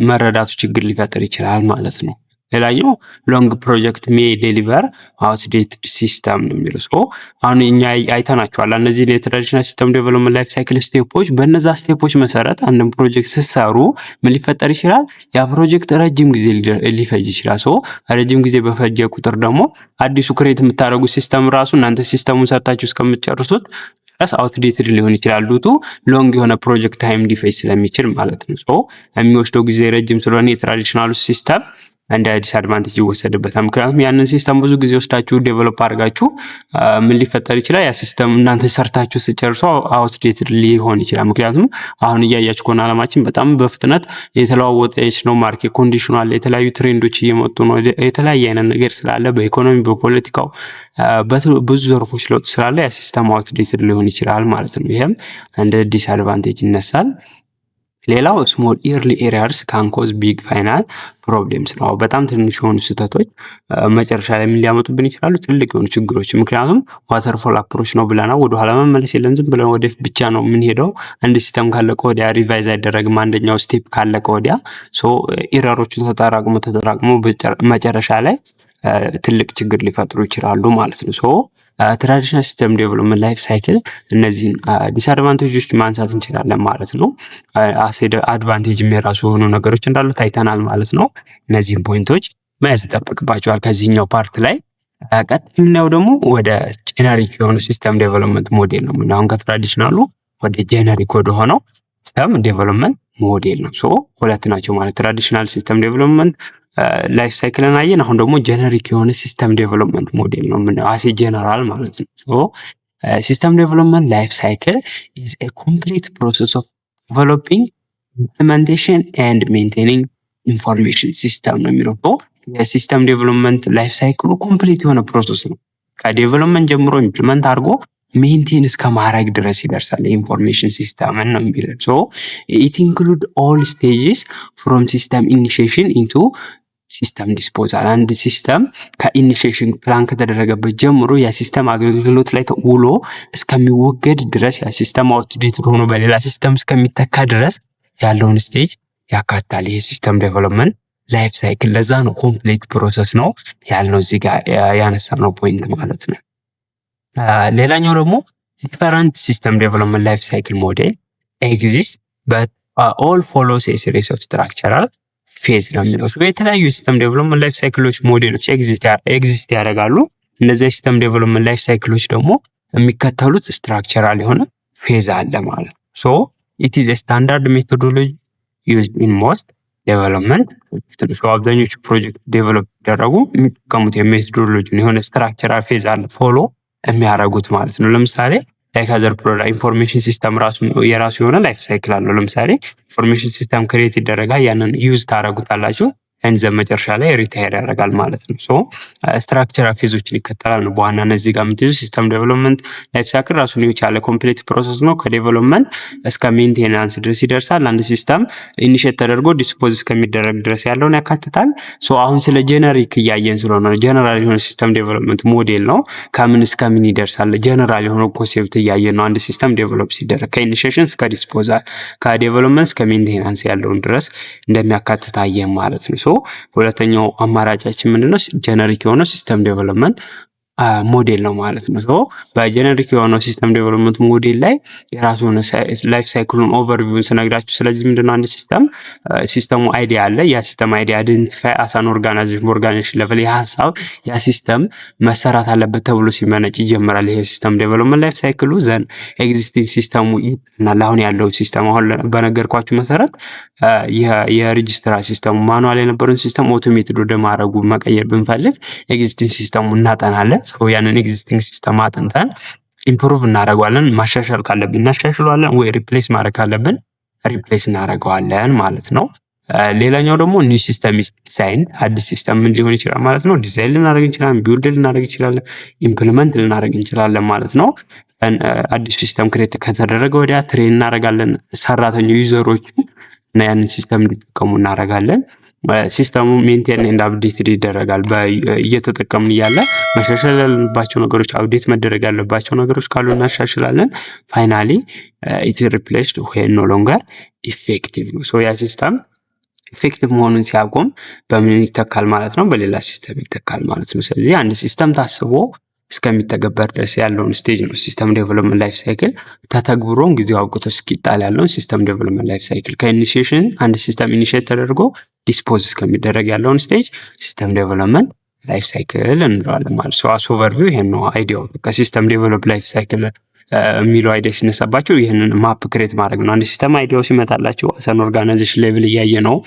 መረዳቱ ችግር ሊፈጠር ይችላል ማለት ነው። ሌላኛው ሎንግ ፕሮጀክት ሜይ ዴሊቨር አውትዴትድ ሲስተም ነው የሚለው። አሁን እኛ አይተናቸዋል እነዚህ የትራዲሽናል ሲስተም ዴቨሎፕመንት ላይፍ ሳይክል ስቴፖች። በእነዛ ስቴፖች መሰረት አንድን ፕሮጀክት ስትሰሩ ምን ሊፈጠር ይችላል? ያ ፕሮጀክት ረጅም ጊዜ ሊፈጅ ይችላል። ረጅም ጊዜ በፈጀ ቁጥር ደግሞ አዲሱ ክሬት የምታደርጉት ሲስተም ራሱ እናንተ ሲስተሙን ሰርታችሁ እስከምትጨርሱት ድረስ አውትዴትድ ሊሆን ይችላል። ዱቱ ሎንግ የሆነ ፕሮጀክት ታይም ሊፈጅ ስለሚችል ማለት ነው። የሚወስደው ጊዜ ረጅም ስለሆነ የትራዲሽናሉ ሲስተም እንደ ዲስአድቫንቴጅ ይወሰድበታል። ምክንያቱም ያንን ሲስተም ብዙ ጊዜ ወስዳችሁ ዴቨሎፕ አድርጋችሁ ምን ሊፈጠር ይችላል? ያ ሲስተም እናንተ ሰርታችሁ ስጨርሱ አውትዴትድ ሊሆን ይችላል። ምክንያቱም አሁን እያያችሁ ከሆነ አለማችን በጣም በፍጥነት የተለዋወጠች ነው። ማርኬት ኮንዲሽኑ አለ፣ የተለያዩ ትሬንዶች እየመጡ ነው። የተለያየ አይነት ነገር ስላለ በኢኮኖሚ በፖለቲካው ብዙ ዘርፎች ለውጥ ስላለ ያ ሲስተም አውትዴትድ ሊሆን ይችላል ማለት ነው። ይሄም እንደ ዲስአድቫንቴጅ ይነሳል። ሌላው ስሞል ኢርሊ ኤረርስ ካን ኮዝ ቢግ ፋይናል ፕሮብሌምስ ነው። በጣም ትንሽ የሆኑ ስህተቶች መጨረሻ ላይ ምን ሊያመጡብን ይችላሉ? ትልቅ የሆኑ ችግሮች። ምክንያቱም ዋተርፎል አፕሮች ነው ብለናል። ወደኋላ መመለስ የለም፣ ዝም ብለን ወደፊት ብቻ ነው የምንሄደው። አንድ ሲስተም ካለቀ ወዲያ ሪቫይዝ አይደረግም። አንደኛው ስቴፕ ካለቀ ወዲያ ኤረሮቹ ተጠራቅሞ መጨረሻ ላይ ትልቅ ችግር ሊፈጥሩ ይችላሉ ማለት ነው። ትራዲሽናል ሲስተም ዴቨሎፕመንት ላይፍ ሳይክል እነዚህን ዲስአድቫንቴጆች ማንሳት እንችላለን ማለት ነው። አድቫንቴጅም የራሱ የሆኑ ነገሮች እንዳሉት አይተናል ማለት ነው። እነዚህን ፖይንቶች መያዝ ይጠበቅባቸዋል ከዚህኛው ፓርት ላይ። ቀጥታ የምናየው ደግሞ ወደ ጄነሪክ የሆነ ሲስተም ዴቨሎፕመንት ሞዴል ነው። አሁን ከትራዲሽናሉ ወደ ጄነሪክ ወደ ሆነው ሲስተም ዴቨሎፕመንት ሞዴል ነው። ሁለት ናቸው ማለት ትራዲሽናል ሲስተም ዴቨሎፕመንት ላይፍ ሳይክልን አየን። አሁን ደግሞ ጀነሪክ የሆነ ሲስተም ዴቨሎፕመንት ሞዴል ነው የምናየው አሴ ጀነራል ማለት ነው። ሲስተም ዴቨሎፕመንት ላይፍ ሳይክል ኢዝ ኤ ኮምፕሊት ፕሮሰስ ኦፍ ዴቨሎፒንግ ኢምፕሊሜንቴሽን ኤንድ ሜንቴኒንግ ኢንፎርሜሽን ሲስተም ነው የሚለው። የሲስተም ዴቨሎፕመንት ላይፍ ሳይክሉ ኮምፕሊት የሆነ ፕሮሰስ ነው። ከዴቨሎፕመንት ጀምሮ ኢምፕሊመንት አድርጎ ሜንቴን እስከ ማድረግ ድረስ ይደርሳል። የኢንፎርሜሽን ሲስተምን ነው የሚለው። ኢት ኢንክሉድ ኦል ስቴጅስ ፍሮም ሲስተም ኢኒሺዬሽን ኢንቱ ሲስተም ዲስፖዛል። አንድ ሲስተም ከኢኒሺዬሽን ፕላን ከተደረገበት ጀምሮ ያ ሲስተም አገልግሎት ላይ ውሎ እስከሚወገድ ድረስ ያ ሲስተም አውትዴትድ ሆኖ በሌላ ሲስተም እስከሚተካ ድረስ ያለውን ስቴጅ ያካትታል። ይህ ሲስተም ዴቨሎፕመንት ላይፍ ሳይክል። ለዛ ነው ኮምፕሌት ፕሮሰስ ነው ያልነው እዚህ ጋር ያነሳነው ፖይንት ማለት ነው። ሌላኛው ደግሞ ዲፈረንት ሲስተም ዴቨሎፕመንት ላይፍ ሳይክል ሞዴል ኤግዚስት በት ኦል ፎሎስ ኤ ሲሪስ ኦፍ ስትራክቸራል ፌዝ ነው የሚለው። የተለያዩ የሲስተም ዴቨሎፕመንት ላይፍ ሳይክሎች ሞዴሎች ኤግዚስት ያደርጋሉ። እነዚህ የሲስተም ዴቨሎፕመንት ላይፍ ሳይክሎች ደግሞ የሚከተሉት ስትራክቸራል የሆነ ፌዝ አለ ማለት ነው። ኢት ኢዝ ስታንዳርድ ሜቶዶሎጂ ዩዝድ ኢን ሞስት ዴቨሎፕመንት። አብዛኞቹ ፕሮጀክት ዴቨሎፕ ያደረጉ የሚጠቀሙት የሜቶዶሎጂ የሆነ ስትራክቸራል ፌዝ አለ ፎሎ የሚያደርጉት ማለት ነው። ለምሳሌ ላይክ አዘር ፕሮዳክት ኢንፎርሜሽን ሲስተም የራሱ የሆነ ላይፍ ሳይክል አለው። ለምሳሌ ኢንፎርሜሽን ሲስተም ክሬት ይደረጋል፣ ያንን ዩዝ ታደርጉታላችሁ፣ ገንዘብ መጨረሻ ላይ ሪታየር ያደርጋል ማለት ነው። ስትራክቸራል ፌዞችን ይከተላል ነው በዋናነት እዚህ ጋር የምትይዙ። ሲስተም ዴቨሎፕመንት ላይፍ ሳይክል ራሱን የቻለ ኮምፕሌት ፕሮሰስ ነው። ከዴቨሎፕመንት እስከ ሜንቴናንስ ድረስ ይደርሳል። አንድ ሲስተም ኢኒሼት ተደርጎ ዲስፖዝ እስከሚደረግ ድረስ ያለውን ያካትታል። አሁን ስለ ጀነሪክ እያየን ስለሆነ ጀነራል የሆነ ሲስተም ዴቨሎፕመንት ሞዴል ነው። ከምን እስከ ምን ይደርሳል? ጀነራል የሆነ ኮንሴፕት እያየን ነው። አንድ ሲስተም ዴቨሎፕ ሲደረግ ከኢኒሼሽን እስከ ዲስፖዛል፣ ከዴቨሎፕመንት እስከ ሜንቴናንስ ያለውን ድረስ እንደሚያካትት አየን ማለት ነው። ሁለተኛው አማራጫችን ምንድነው? ጀነሪክ የሆነው ሲስተም ዴቨሎፕመንት ሞዴል ነው ማለት ነው። በጀነሪክ የሆነው ሲስተም ዴቨሎፕመንት ሞዴል ላይ የራሱ የሆነ ላይፍ ሳይክሉን ኦቨርቪውን ስነግራችሁ፣ ስለዚህ ምንድነው አንድ ሲስተሙ አይዲያ አለ። ያ ሲስተም አይዲያ አይደንቲፋይ አሳን ኦርጋናይዜሽን ሌቨል የሀሳብ ያ ሲስተም መሰራት አለበት ተብሎ ሲመነጭ ይጀምራል። ይሄ ሲስተም ዴቨሎፕመንት ላይፍ ሳይክሉ ዘን ኤግዚስቲንግ ሲስተሙ እና አሁን ያለው ሲስተም አሁን በነገርኳችሁ መሰረት የሬጂስትራር ሲስተሙ ማኑዋል የነበረውን ሲስተም ኦቶሜትድ ወደ ማድረጉ መቀየር ብንፈልግ ኤግዚስቲንግ ሲስተሙ እናጠናለን። ያንን ኤግዚስቲንግ ሲስተም አጥንተን ኢምፕሩቭ እናደርገዋለን። ማሻሻል ካለብን እናሻሽለዋለን፣ ወይ ሪፕሌስ ማድረግ ካለብን ሪፕሌስ እናደርገዋለን ማለት ነው። ሌላኛው ደግሞ ኒው ሲስተም ዲዛይን፣ አዲስ ሲስተም ምን ሊሆን ይችላል ማለት ነው። ዲዛይን ልናደርግ እንችላለን፣ ቢውልድ ልናደርግ እንችላለን፣ ኢምፕሊመንት ልናደርግ እንችላለን ማለት ነው። አዲስ ሲስተም ክሬት ከተደረገ ወዲያ ትሬን እናደርጋለን ሰራተኞች ዩዘሮች እና ያንን ሲስተም እንዲጠቀሙ እናደርጋለን። ሲስተሙ ሜንቴን ኤንድ አፕዴትድ ይደረጋል። እየተጠቀምን እያለ መሻሻል ያለባቸው ነገሮች፣ አፕዴት መደረግ ያለባቸው ነገሮች ካሉ እናሻሽላለን። ፋይናሊ ኢት ሪፕሌስድ ዌን ኖ ሎንገር ኢፌክቲቭ ነው። ያ ሲስተም ኢፌክቲቭ መሆኑን ሲያቆም በምን ይተካል ማለት ነው? በሌላ ሲስተም ይተካል ማለት ነው። ስለዚህ አንድ ሲስተም ታስቦ እስከሚተገበር ድረስ ያለውን ስቴጅ ነው ሲስተም ዴቨሎፕመንት ላይፍ ሳይክል። ተተግብሮን ጊዜው አብቅቶ እስኪጣል ያለውን ሲስተም ዴቨሎፕመንት ላይፍ ሳይክል። ከኢኒሺዬሽን አንድ ሲስተም ኢኒሺዬት ተደርጎ ዲስፖዝ እስከሚደረግ ያለውን ስቴጅ ሲስተም ዴቨሎፕመንት ላይፍ ሳይክል እንለዋለን ማለት ነው። አስ ኦቨርቪው ይሄን ነው አይዲያው። ከሲስተም ዴቨሎፕ ላይፍ ሳይክል የሚለው አይዲያ ሲነሳባቸው ይህንን ማፕ ክሬት ማድረግ ነው። አንድ ሲስተም አይዲያው ሲመጣላቸው አሰን ኦርጋናይዜሽን ሌቭል እያየ ነው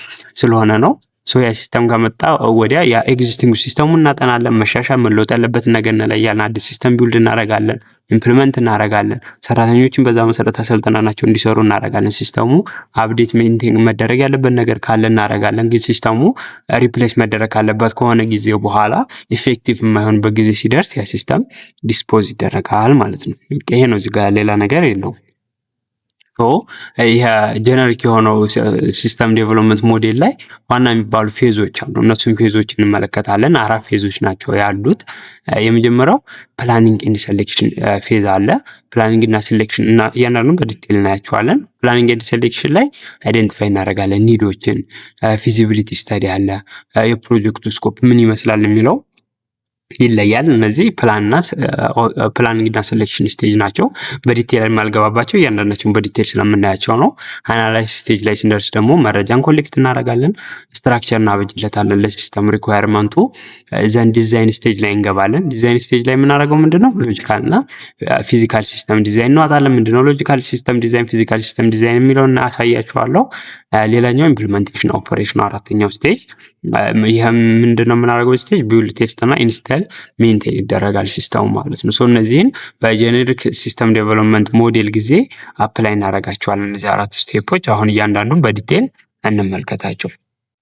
ስለሆነ ነው። ያ ሲስተም ከመጣ ወዲያ ያ ኤግዚስቲንግ ሲስተሙ እናጠናለን። መሻሻል መለወጥ ያለበትን ነገር እንለያለን። አዲስ ሲስተም ቢውልድ እናደርጋለን፣ ኢምፕሊመንት እናደርጋለን። ሰራተኞችን በዛ መሰረት አሰልጥናናቸው እንዲሰሩ እናደርጋለን። ሲስተሙ አፕዴት ሜንቴን መደረግ ያለበት ነገር ካለ እናደርጋለን። ግን ሲስተሙ ሪፕሌስ መደረግ ካለበት ከሆነ ጊዜ በኋላ ኢፌክቲቭ የማይሆንበት ጊዜ ሲደርስ ያ ሲስተም ዲስፖዝ ይደረጋል ማለት ነው። ይሄ ነው፣ እዚህ ጋር ሌላ ነገር የለውም። ይሄ ጀነሪክ የሆነው ሲስተም ዴቨሎፕመንት ሞዴል ላይ ዋና የሚባሉ ፌዞች አሉ። እነሱም ፌዞች እንመለከታለን። 4 ፌዞች ናቸው ያሉት። የመጀመሪያው ፕላኒንግ ኤንድ ሴሌክሽን ፌዝ አለ። ፕላኒንግ እና ሴሌክሽን እና እያንዳንዱን በዲቴል እናያቸዋለን። ፕላኒንግ ኤንድ ሴሌክሽን ላይ አይደንቲፋይ እናደርጋለን ኒዶችን፣ ፊዚቢሊቲ ስተዲ አለ፣ የፕሮጀክቱ ስኮፕ ምን ይመስላል የሚለው ይለያል። እነዚህ ፕላኒንግ እና ሴሌክሽን ስቴጅ ናቸው። በዲቴል የማልገባባቸው እያንዳንዳቸውን በዲቴል ስለምናያቸው ነው። አናላይሲስ ስቴጅ ላይ ስንደርስ ደግሞ መረጃን ኮሌክት እናደርጋለን፣ ስትራክቸር እናበጅለታለን ለሲስተም ሪኳየርመንቱ። ዘን ዲዛይን ስቴጅ ላይ እንገባለን። ዲዛይን ስቴጅ ላይ የምናደርገው ምንድነው? ሎጂካል እና ፊዚካል ሲስተም ዲዛይን እናወጣለን። ምንድነው ሎጂካል ሲስተም ዲዛይን፣ ፊዚካል ሲስተም ዲዛይን የሚለውን አሳያችኋለሁ። ሌላኛው ኢምፕሊሜንቴሽን ኦፐሬሽን አራተኛው ስቴጅ። ይህም ምንድነው የምናደርገው ስቴጅ? ቢውልድ ቴስት እና ኢንስታል ሜንቴን ይደረጋል ሲስተሙ ማለት ነው። እነዚህን በጄኔሪክ ሲስተም ዴቨሎፕመንት ሞዴል ጊዜ አፕላይ እናደርጋቸዋለን። እነዚህ 4 ስቴፖች አሁን እያንዳንዱን በዲቴል እንመልከታቸው።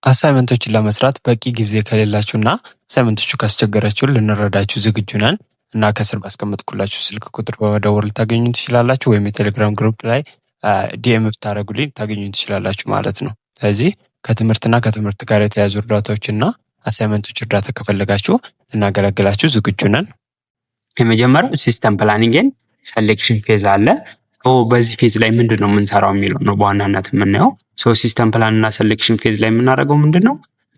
አሳይመንቶችን ለመስራት በቂ ጊዜ ከሌላችሁና አሳይመንቶቹ ካስቸገራችሁ ልንረዳችሁ ዝግጁ ነን እና ከስር ባስቀመጥኩላችሁ ስልክ ቁጥር በመደወል ልታገኙ ትችላላችሁ፣ ወይም የቴሌግራም ግሩፕ ላይ ዲኤም ብታደርጉልኝ ታገኙ ትችላላችሁ ማለት ነው። ስለዚህ ከትምህርትና ከትምህርት ጋር የተያዙ እርዳታዎችና አሳይመንቶች እርዳታ ከፈለጋችሁ ልናገለግላችሁ ዝግጁ ነን። የመጀመሪያው ሲስተም ፕላኒንግ ኤንድ ሴሌክሽን ፌዝ አለ። በዚህ ፌዝ ላይ ምንድን ነው የምንሰራው የሚለው ነው በዋናነት የምናየው። ሲስተም ፕላን እና ሴሌክሽን ፌዝ ላይ የምናደርገው ምንድን ነው?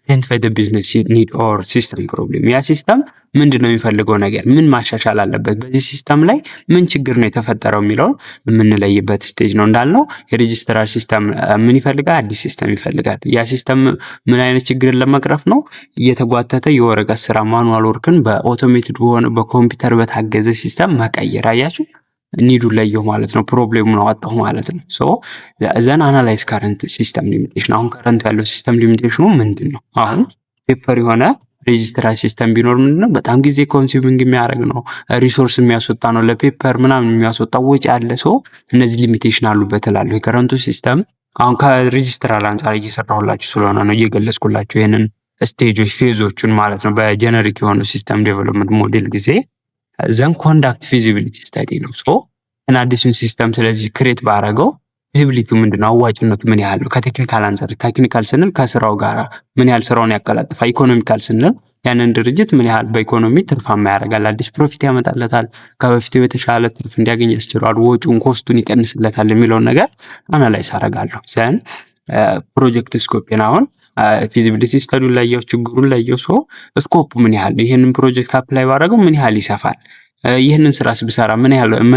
አይደንቲፋይ ዘ ቢዝነስ ኒድ ኦር ሲስተም ፕሮብሌም። ያ ሲስተም ምንድን ነው የሚፈልገው ነገር፣ ምን ማሻሻል አለበት፣ በዚህ ሲስተም ላይ ምን ችግር ነው የተፈጠረው የሚለውን የምንለይበት ስቴጅ ነው። እንዳልነው የሬጂስትራር ሲስተም ምን ይፈልጋል? አዲስ ሲስተም ይፈልጋል። ያ ሲስተም ምን አይነት ችግርን ለመቅረፍ ነው? እየተጓተተ የወረቀት ስራ ማኑዋል ወርክን በኦቶሜትድ በሆነ በኮምፒውተር በታገዘ ሲስተም መቀየር። አያችሁ፣ ኒዱን ለየው ማለት ነው። ፕሮብሌሙን አወጣሁ ማለት ነው። ዘን አናላይዝ ካረንት ሲስተም ሊሚቴሽን። አሁን ከረንት ያለው ሲስተም ሊሚቴሽኑ ምንድን ነው? አሁን ፔፐር የሆነ ሬጂስትራር ሲስተም ቢኖር ምንድነው? በጣም ጊዜ ኮንሱሚንግ የሚያደርግ ነው፣ ሪሶርስ የሚያስወጣ ነው፣ ለፔፐር ምናምን የሚያስወጣ ወጪ አለ። እነዚህ ሊሚቴሽን አሉበት እላለሁ። የከረንቱ ሲስተም አሁን ከሬጂስትራር አንጻር እየሰራሁላችሁ ስለሆነ ነው እየገለጽኩላችሁ ይህንን ስቴጆች ፌዞቹን ማለት ነው። በጀነሪክ የሆነ ሲስተም ዴቨሎፕመንት ሞዴል ጊዜ ዘን ኮንዳክት ፊዚቢሊቲ ስተዲ ነው። አዲሱን ሲስተም ስለዚህ ክሬት ባረገው ፊዚቢሊቲው ምንድነው? አዋጭነቱ ምን ያህል ነው? ከቴክኒካል አንጻር፣ ቴክኒካል ስንል ከስራው ጋር ምን ያህል ስራውን ያቀላጥፋል። ኢኮኖሚካል ስንል ያንን ድርጅት ምን ያህል በኢኮኖሚ ትርፋማ ያደርጋል፣ አዲስ ፕሮፊት ያመጣለታል፣ ከበፊቱ የተሻለ ትርፍ እንዲያገኝ ያስችለዋል፣ ወጪውን ኮስቱን ይቀንስለታል የሚለውን ነገር አናላይዝ አደርጋለሁ። ዘን ፕሮጀክት ስኮፕን አሁን ፊዚቢሊቲ ስተዲውን ለየው፣ ችግሩን ለየው። ስኮፑ ምን ያህል ነው? ይህንን ፕሮጀክት አፕላይ ባደረገው ምን ያህል ይሰፋል? ይህንን ስራስ ብሰራ ምን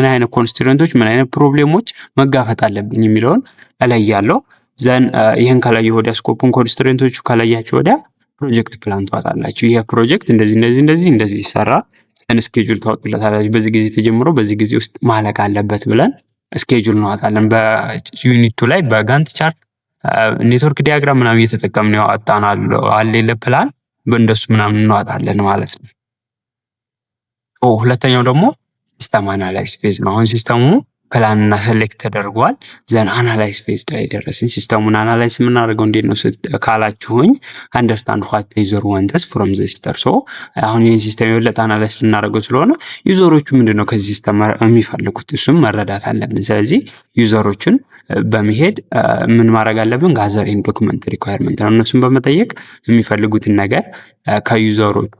አይነት ኮንስትሬንቶች፣ ምን አይነት ፕሮብሌሞች መጋፈጥ አለብኝ የሚለውን እለያለሁ። ዘን ይህን ከለየሁ ወዲያ ስኮፑን ኮንስትሬንቶቹ ከለያችሁ ወዲያ ፕሮጀክት ፕላን ታወጣላችሁ። ይሄ ፕሮጀክት እንደዚህ ይሰራል። ስኬጁል ታወጡለታላችሁ። በዚህ ጊዜ ተጀምሮ በዚህ ጊዜ ውስጥ ማለቅ አለበት ብለን ስኬጁል እናወጣለን። በዩኒቱ ላይ በጋንት ቻርት ኔትወርክ ዲያግራም ምናምን እየተጠቀምን ያወጣናል አለ ፕላን በእንደሱ ምናምን እናወጣለን ማለት ነው። ሁለተኛው ደግሞ ሲስተም አናላይዝ ፌዝ ነው። አሁን ሲስተሙ ፕላን እና ሴሌክት ተደርጓል። ዘን አናላይዝ ፌዝ ላይ ደረስን። ሲስተሙን አናላይዝ የምናደርገው እንዴት ነው ካላችሁኝ፣ አንደርስታንድ ዋት ዩዘር ዋንትስ ፍሮም ዘ ሲስተም። አሁን ይህን ሲስተም የበለጠ አናላይዝ ልናደርገው ስለሆነ ዩዘሮቹ ምንድነው ከዚህ ሲስተም የሚፈልጉት እሱም መረዳት አለብን። ስለዚህ ዩዘሮችን በመሄድ ምን ማድረግ አለብን? ጋዘሪንግ ዶክመንት ሪኳየርመንት ነው። እነሱን በመጠየቅ የሚፈልጉትን ነገር ከዩዘሮች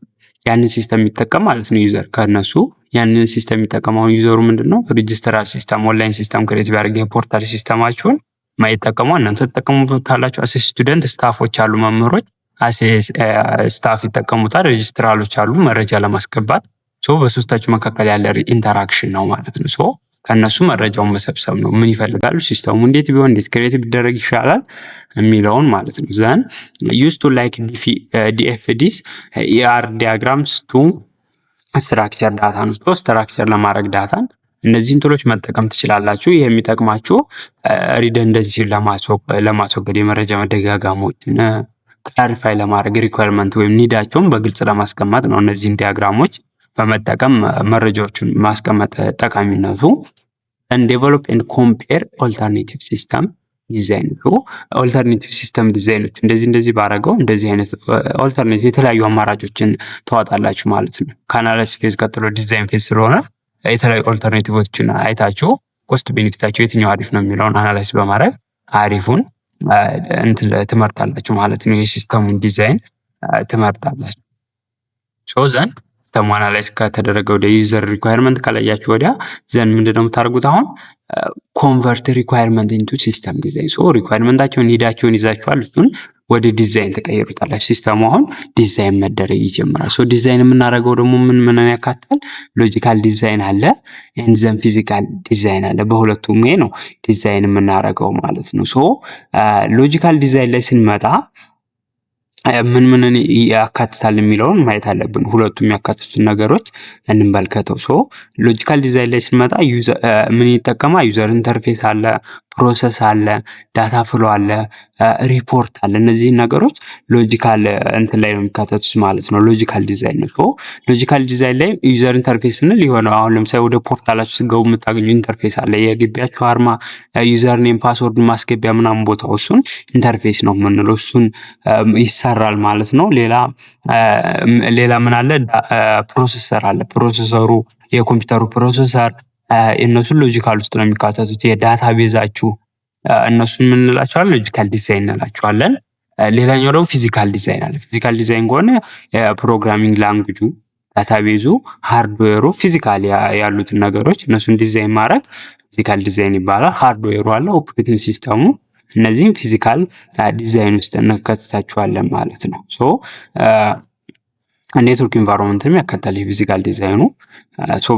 ያንን ሲስተም የሚጠቀም ማለት ነው። ዩዘር ከነሱ ያንን ሲስተም የሚጠቀመው ዩዘሩ ምንድነው? ሬጂስትራር ሲስተም ኦንላይን ሲስተም ክሬት ቢያደርግ የፖርታል ሲስተማችሁን ማይጠቀመው እናንተ ተጠቀሙታላችሁ። አሴ ስቱደንት ስታፎች አሉ፣ መምህሮች አሴ ስታፍ ይጠቀሙታል። ሬጂስትራሎች አሉ መረጃ ለማስገባት። በሶስታችሁ መካከል ያለ ኢንተራክሽን ነው ማለት ነው። ከነሱ መረጃውን መሰብሰብ ነው። ምን ይፈልጋሉ፣ ሲስተሙ እንዴት ቢሆን እንዴት ክሬት ቢደረግ ይሻላል የሚለውን ማለት ነው። ዘን ዩዝ ቱ ላይክ ዲኤፍዲስ ኢአር ዲያግራምስ ቱ ስትራክቸር ዳታ ነው። ስትራክቸር ለማድረግ ዳታን እነዚህን ቱሎች መጠቀም ትችላላችሁ። ይህ የሚጠቅማችሁ ሪደንደንሲ ለማስወገድ፣ የመረጃ መደጋጋሞችን ክላሪፋይ ለማድረግ፣ ሪኳየርመንት ወይም ኒዳቸውን በግልጽ ለማስቀመጥ ነው። እነዚህን ዲያግራሞች በመጠቀም መረጃዎችን ማስቀመጥ ጠቃሚነቱ ዴቨሎፕ ኤንድ ኮምፔር ኦልተርኔቲቭ ሲስተም ዲዛይን ኦልተርኔቲቭ ሲስተም ዲዛይኖች እንደዚህ ባረገው እንደዚህ አይነት ኦልተርኔቲቭ የተለያዩ አማራጮችን ታወጣላችሁ ማለት ነው። ከአናላይሲስ ፌዝ ቀጥሎ ዲዛይን ፌዝ ስለሆነ የተለያዩ ኦልተርኔቲቮችን አይታችሁ ኮስት ቤኔፊታቸው የትኛው አሪፍ ነው የሚለውን አናላይዝ በማድረግ አሪፉን ትመርጣላችሁ ማለት ነው። የሲስተሙን ዲዛይን ትመርጣላችሁ። ዘን ሲስተሙ አናላይዝ ከተደረገ ወደ ዩዘር ሪኳየርመንት ካላያችሁ ወዲያ ዘን ምንድነው የምታደርጉት? አሁን ኮንቨርት ሪኳየርመንት ኢንቱ ሲስተም ዲዛይን። ሪኳየርመንታቸውን ኒዳቸውን ይዛችኋል፣ እሱን ወደ ዲዛይን ተቀይሩታላችሁ። ሲስተሙ አሁን ዲዛይን መደረግ ይጀምራል። ዲዛይን የምናደርገው ደግሞ ምን ያካትታል? ሎጂካል ዲዛይን አለ ኤንድ ዘን ፊዚካል ዲዛይን አለ። በሁለቱም ይሄ ነው ዲዛይን የምናደርገው ማለት ነው። ሎጂካል ዲዛይን ላይ ስንመጣ ምን ያካትታል የሚለውን ማየት አለብን። ሁለቱም ያካትቱትን ነገሮች እንመልከተው። ሎጂካል ዲዛይን ላይ ስንመጣ ምን ይጠቀማል? ዩዘር ኢንተርፌስ አለ፣ ፕሮሰስ አለ፣ ዳታ ፍሎ አለ፣ ሪፖርት አለ። እነዚህ ነገሮች ሎጂካል ላይ ነው የሚካተቱት ማለት ነው። ሎጂካል ዲዛይን ነው። ሎጂካል ዲዛይን ላይ ዩዘር ኢንተርፌስ ስንል የሆነ አሁን ለምሳሌ ወደ ፖርታላችሁ ስገቡ የምታገኙ ኢንተርፌስ አለ። የግቢያችሁ አርማ፣ ዩዘር ኔም፣ ፓስወርድ ማስገቢያ ምናምን ቦታው እሱን ኢንተርፌስ ነው የምንለው። እሱን ይሰራል ማለት ነው። ሌላ ምን አለ? ፕሮሰሰር አለ። ፕሮሰሰሩ የኮምፒውተሩ ፕሮሰሰር እነሱን ሎጂካል ውስጥ ነው የሚካተቱት። የዳታ ቤዛችሁ እነሱን ምን እንላቸዋለን? ሎጂካል ዲዛይን እንላቸዋለን። ሌላኛው ደግሞ ፊዚካል ዲዛይን አለ። ፊዚካል ዲዛይን ከሆነ ፕሮግራሚንግ ላንጉጁ፣ ዳታቤዙ፣ ሃርድዌሩ ፊዚካል ያሉትን ነገሮች እነሱን ዲዛይን ማድረግ ፊዚካል ዲዛይን ይባላል። ሃርድዌሩ አለ፣ ኦፕሬቲንግ ሲስተሙ፣ እነዚህም ፊዚካል ዲዛይን ውስጥ እንከተታቸዋለን ማለት ነው። ኔትወርክ ኢንቫይሮንመንትም ያካትታል የፊዚካል ዲዛይኑ።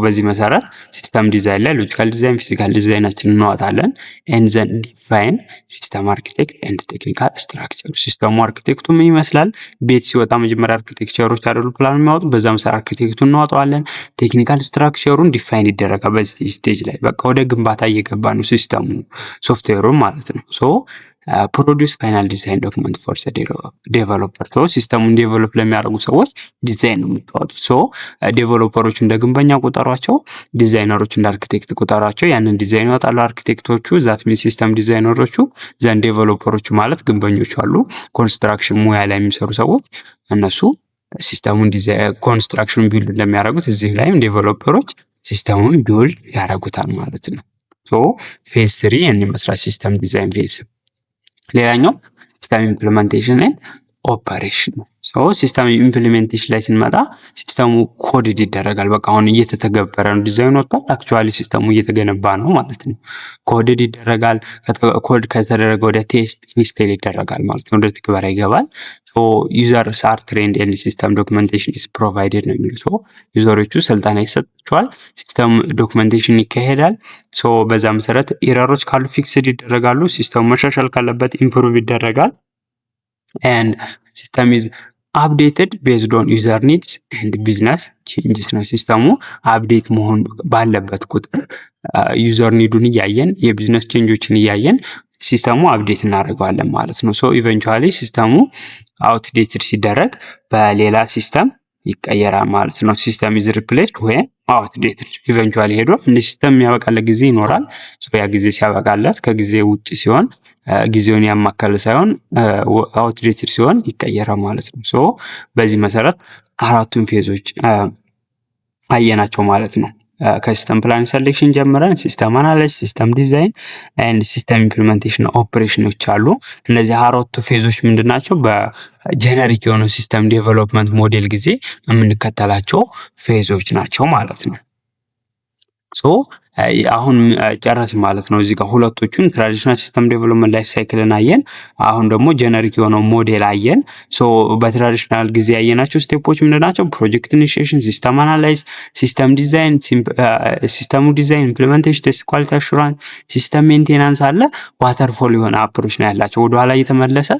በዚህ መሰረት ሲስተም ዲዛይን ላይ ሎጂካል ዲዛይን፣ ፊዚካል ዲዛይናችን እናወጣለን። ኤንድ ዘን ዲፋይን ሲስተም አርኪቴክት ኤንድ ቴክኒካል ስትራክቸር። ሲስተሙ አርኪቴክቱ ምን ይመስላል? ቤት ሲወጣ መጀመሪያ አርኪቴክቸሮች አይደሉ ፕላን የሚያወጡ፣ በዛ መሰረት አርኪቴክቱ እናወጣዋለን። ቴክኒካል ስትራክቸሩን ዲፋይን ይደረጋል። በዚህ ስቴጅ ላይ በቃ ወደ ግንባታ እየገባ ነው ሲስተሙ ሶፍትዌሩ ማለት ነው። ፕሮዲውስ ፋይናል ዲዛይን ዶክመንት ፎር ዴቨሎፐር። ሲስተሙን ዴቨሎፕ ለሚያደርጉ ሰዎች ዲዛይን ነው የምታወጡት። ዴቨሎፐሮቹ እንደ ግንበኛ ቁጠሯቸው፣ ዲዛይነሮቹ እንደ አርኪቴክት ቁጠሯቸው። ያንን ዲዛይን ይወጣሉ አርኪቴክቶቹ፣ ዛት ሚንስ ሲስተም ዲዛይነሮቹ። ዘን ዴቨሎፐሮቹ ማለት ግንበኞቹ አሉ፣ ኮንስትራክሽን ሙያ ላይ የሚሰሩ ሰዎች፣ እነሱ ሲስተሙን ኮንስትራክሽን ቢልድ ለሚያደርጉት፣ እዚህ ላይም ዴቨሎፐሮች ሲስተሙን ቢልድ ያደርጉታል ማለት ነው። ፌዝ 3 የሚመስራት ሲስተም ዲዛይን ፌዝ። ሌላኛው ሲስተም ኢምፕሊሜንቴሽን ኤንድ ኦፐሬሽን ነው። ሲስተም ኢምፕሊሜንቴሽን ላይ ስንመጣ ሲስተሙ ኮድድ ይደረጋል። በቃ አሁን እየተተገበረ ነው፣ ዲዛይን ወጥቷል፣ አክቹዋሊ ሲስተሙ እየተገነባ ነው ማለት ነው። ኮድድ ይደረጋል። ኮድ ከተደረገ ወደ ቴስት ኢንስቴል ይደረጋል ማለት ነው፣ ወደ ትግበራ ይገባል። ዩዘርስ አር ትሬንድ ኤንድ ሲስተም ዶክመንቴሽን ኢዝ ፕሮቫይደድ ነው የሚሉ ዩዘሮቹ ስልጠና ይሰጣቸዋል፣ ሲስተም ዶክመንቴሽን ይካሄዳል። በዛ መሰረት ኤረሮች ካሉ ፊክስድ ይደረጋሉ፣ ሲስተሙ መሻሻል ካለበት ኢምፕሩቭ ይደረጋል። ኤንድ ሲስተም ኢዝ አፕዴትድ ቤዝድ ኦን ዩዘር ኒድስ ኤንድ ቢዝነስ ቼንጅስ ነው። ሲስተሙ አፕዴት መሆን ባለበት ቁጥር ዩዘር ኒዱን እያየን የቢዝነስ ቼንጆችን እያየን ሲስተሙ አፕዴት እናደርገዋለን ማለት ነው። ኢቨንቹዋሊ ሲስተሙ አውትዴትድ ሲደረግ በሌላ ሲስተም ይቀየራል ማለት ነው። ሲስተም ኢዝ ሪፕሌስድ ወይም አውትዴትድ ኢቨንቹዋሊ ሄዶ እንደ ሲስተም የሚያበቃለት ጊዜ ይኖራል። ያ ጊዜ ሲያበቃለት ከጊዜ ውጭ ሲሆን ጊዜውን ያማከለ ሳይሆን አውትዴትድ ሲሆን ይቀየራል ማለት ነው። በዚህ መሰረት አራቱን ፌዞች አየናቸው ማለት ነው። ከሲስተም ፕላን ሴሌክሽን ጀምረን ሲስተም አናላይሲስ፣ ሲስተም ዲዛይን ኤንድ ሲስተም ኢምፕሊሜንቴሽን ኦፕሬሽኖች አሉ። እነዚህ አራቱ ፌዞች ምንድናቸው? በጀነሪክ የሆነ ሲስተም ዴቨሎፕመንት ሞዴል ጊዜ የምንከተላቸው ፌዞች ናቸው ማለት ነው። አሁን ጨረስ ማለት ነው። እዚህ ጋር ሁለቶቹን ትራዲሽናል ሲስተም ዴቨሎፕመንት ላይፍ ሳይክልን አየን። አሁን ደግሞ ጀነሪክ የሆነው ሞዴል አየን። በትራዲሽናል ጊዜ ያየናቸው ስቴፖች ምንድናቸው? ፕሮጀክት ኢኒሺዬሽን፣ ሲስተም አናላይዝ፣ ሲስተም ዲዛይን፣ ሲስተሙ ዲዛይን፣ ኢምፕሊሜንቴሽን፣ ቴስት፣ ኳሊቲ አሹራንስ፣ ሲስተም ሜንቴናንስ አለ። ዋተርፎል የሆነ አፕሮች ነው ያላቸው። ወደኋላ እየተመለሰ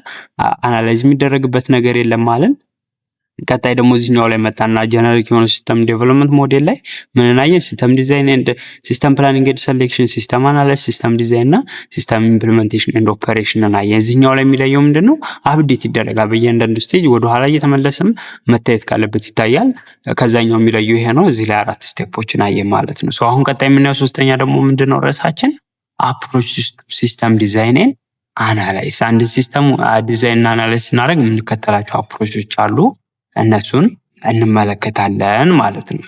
አናላይዝ የሚደረግበት ነገር የለም ማለት። ቀጣይ ደግሞ እዚህኛው ላይ መጣና ጀነሪክ የሆነ ሲስተም ዴቨሎፕመንት ሞዴል ላይ ምን አየን? ሲስተም ዲዛይን ኤንድ ሲስተም ፕላኒንግ ኤንድ ሴሌክሽን፣ ሲስተም አናላይሲስ፣ ሲስተም ዲዛይን እና ሲስተም ኢምፕሊሜንቴሽን ኤንድ ኦፐሬሽን አየን። እዚህኛው ላይ የሚለየው ምንድነው? አፕዴት ይደረጋል በእያንዳንዱ ስቴጅ፣ ወደ ኋላ እየተመለሰም መታየት ካለበት ይታያል። ከዛኛው የሚለየው ይሄ ነው። እዚህ ላይ አራት ስቴፖችን አየን ማለት ነው። አሁን ቀጣይ የምናየው ሶስተኛ ደግሞ ምንድነው? ርዕሳችን አፕሮች ሲስተም ዲዛይን ኤንድ አናላይሲስ። አንድ ሲስተም ዲዛይን እና አናላይሲስ ስናደርግ የምንከተላቸው አፕሮቾች አሉ። እነሱን እንመለከታለን ማለት ነው።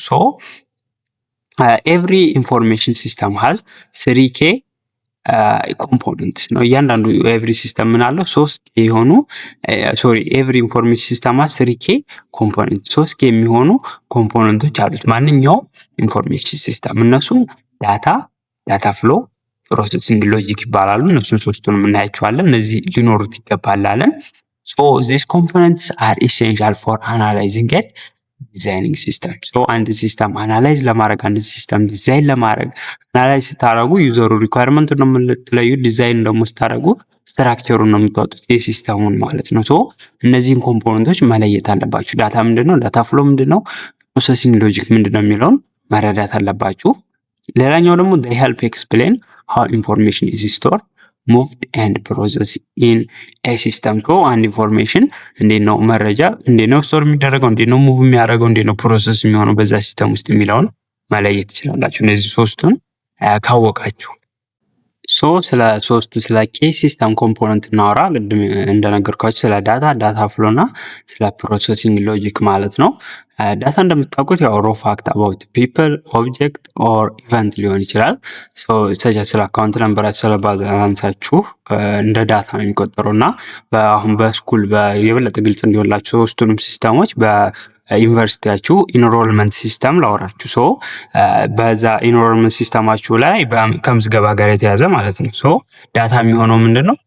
ኤቭሪ ኢንፎርሜሽን ሲስተም ሃዝ 3K ኮምፖነንት ነው። እያንዳንዱ ኤቭሪ ሲስተም ምን አለው? 3K የሆኑ ኤቭሪ ኢንፎርሜሽን ሲስተም ሃዝ 3K ኮምፖነንት 3K የሚሆኑ ኮምፖነንቶች አሉት ማንኛውም ኢንፎርሜሽን ሲስተም። እነሱ ዳታ ፍሎ፣ ፕሮሰሲንግ፣ ሎጂክ ይባላሉ። እነሱን ሶስቱንም እናያቸዋለን። እነዚህ ሊኖሩት ይገባል አለን። ሶ ዚስ ኮምፖነንትስ አር ኢሴንሻል ፎር አናላይዚንግ ኤንድ ዲዛይኒንግ ሲስተም። ሶ አንድ ሲስተም አናላይዝ ለማድረግ አንድ ሲስተም ዲዛይን ለማድረግ አናላይዝ ስታደርጉ ዩዘሩ ሪኳየርመንት ነው የምትለዩት። ዲዛይን ደግሞ ስታደርጉ ስትራክቸሩን ነው የምታወጡት የሲስተሙን ማለት ነው። ሶ እነዚህን ኮምፖነንቶች መለየት አለባችሁ። ዳታ ምንድነው? ዳታ ፍሎ ምንድነው? ፕሮሰሲንግ ሎጂክ ምንድነው የሚለውን መረዳት አለባችሁ። ሌላኛው ደግሞ they help explain how information is stored, moved and processed in a system። ሶ አንድ ኢንፎርሜሽን እንዴት ነው መረጃ እንዴት ነው ስቶር የሚደረገው፣ እንዴት ነው ሙቭ የሚያደርገው፣ እንዴት ነው ፕሮሰስ የሚሆነው በዛ ሲስተም ውስጥ የሚለውን መለየት ትችላላችሁ እነዚህ ሶስቱን ካወቃችሁ። ሶ ስለ ሶስቱ ስለ ኬ ሲስተም ኮምፖነንት እናወራ። ቅድም እንደነገርኳችሁ ስለ ዳታ ፍሎ እና ስለ ፕሮሰሲንግ ሎጂክ ማለት ነው። ዳታ እንደምታውቁት ያው ሮ ፋክት አባውት ፒፕል ኦብጀክት ኦር ኢቨንት ሊሆን ይችላል። ስለ አካውንት ነምበራችሁ ስለ ባላንሳችሁ እንደ ዳታ ነው የሚቆጠረው እና አሁን በስኩል የበለጠ ግልጽ እንዲሆንላችሁ ሶስቱንም ሲስተሞች በዩኒቨርሲቲያችሁ ኢንሮልመንት ሲስተም ላወራችሁ። ሶ በዛ ኢንሮልመንት ሲስተማችሁ ላይ ከምዝገባ ጋር የተያዘ ማለት ነው። ሶ ዳታ የሚሆነው ምንድን ነው?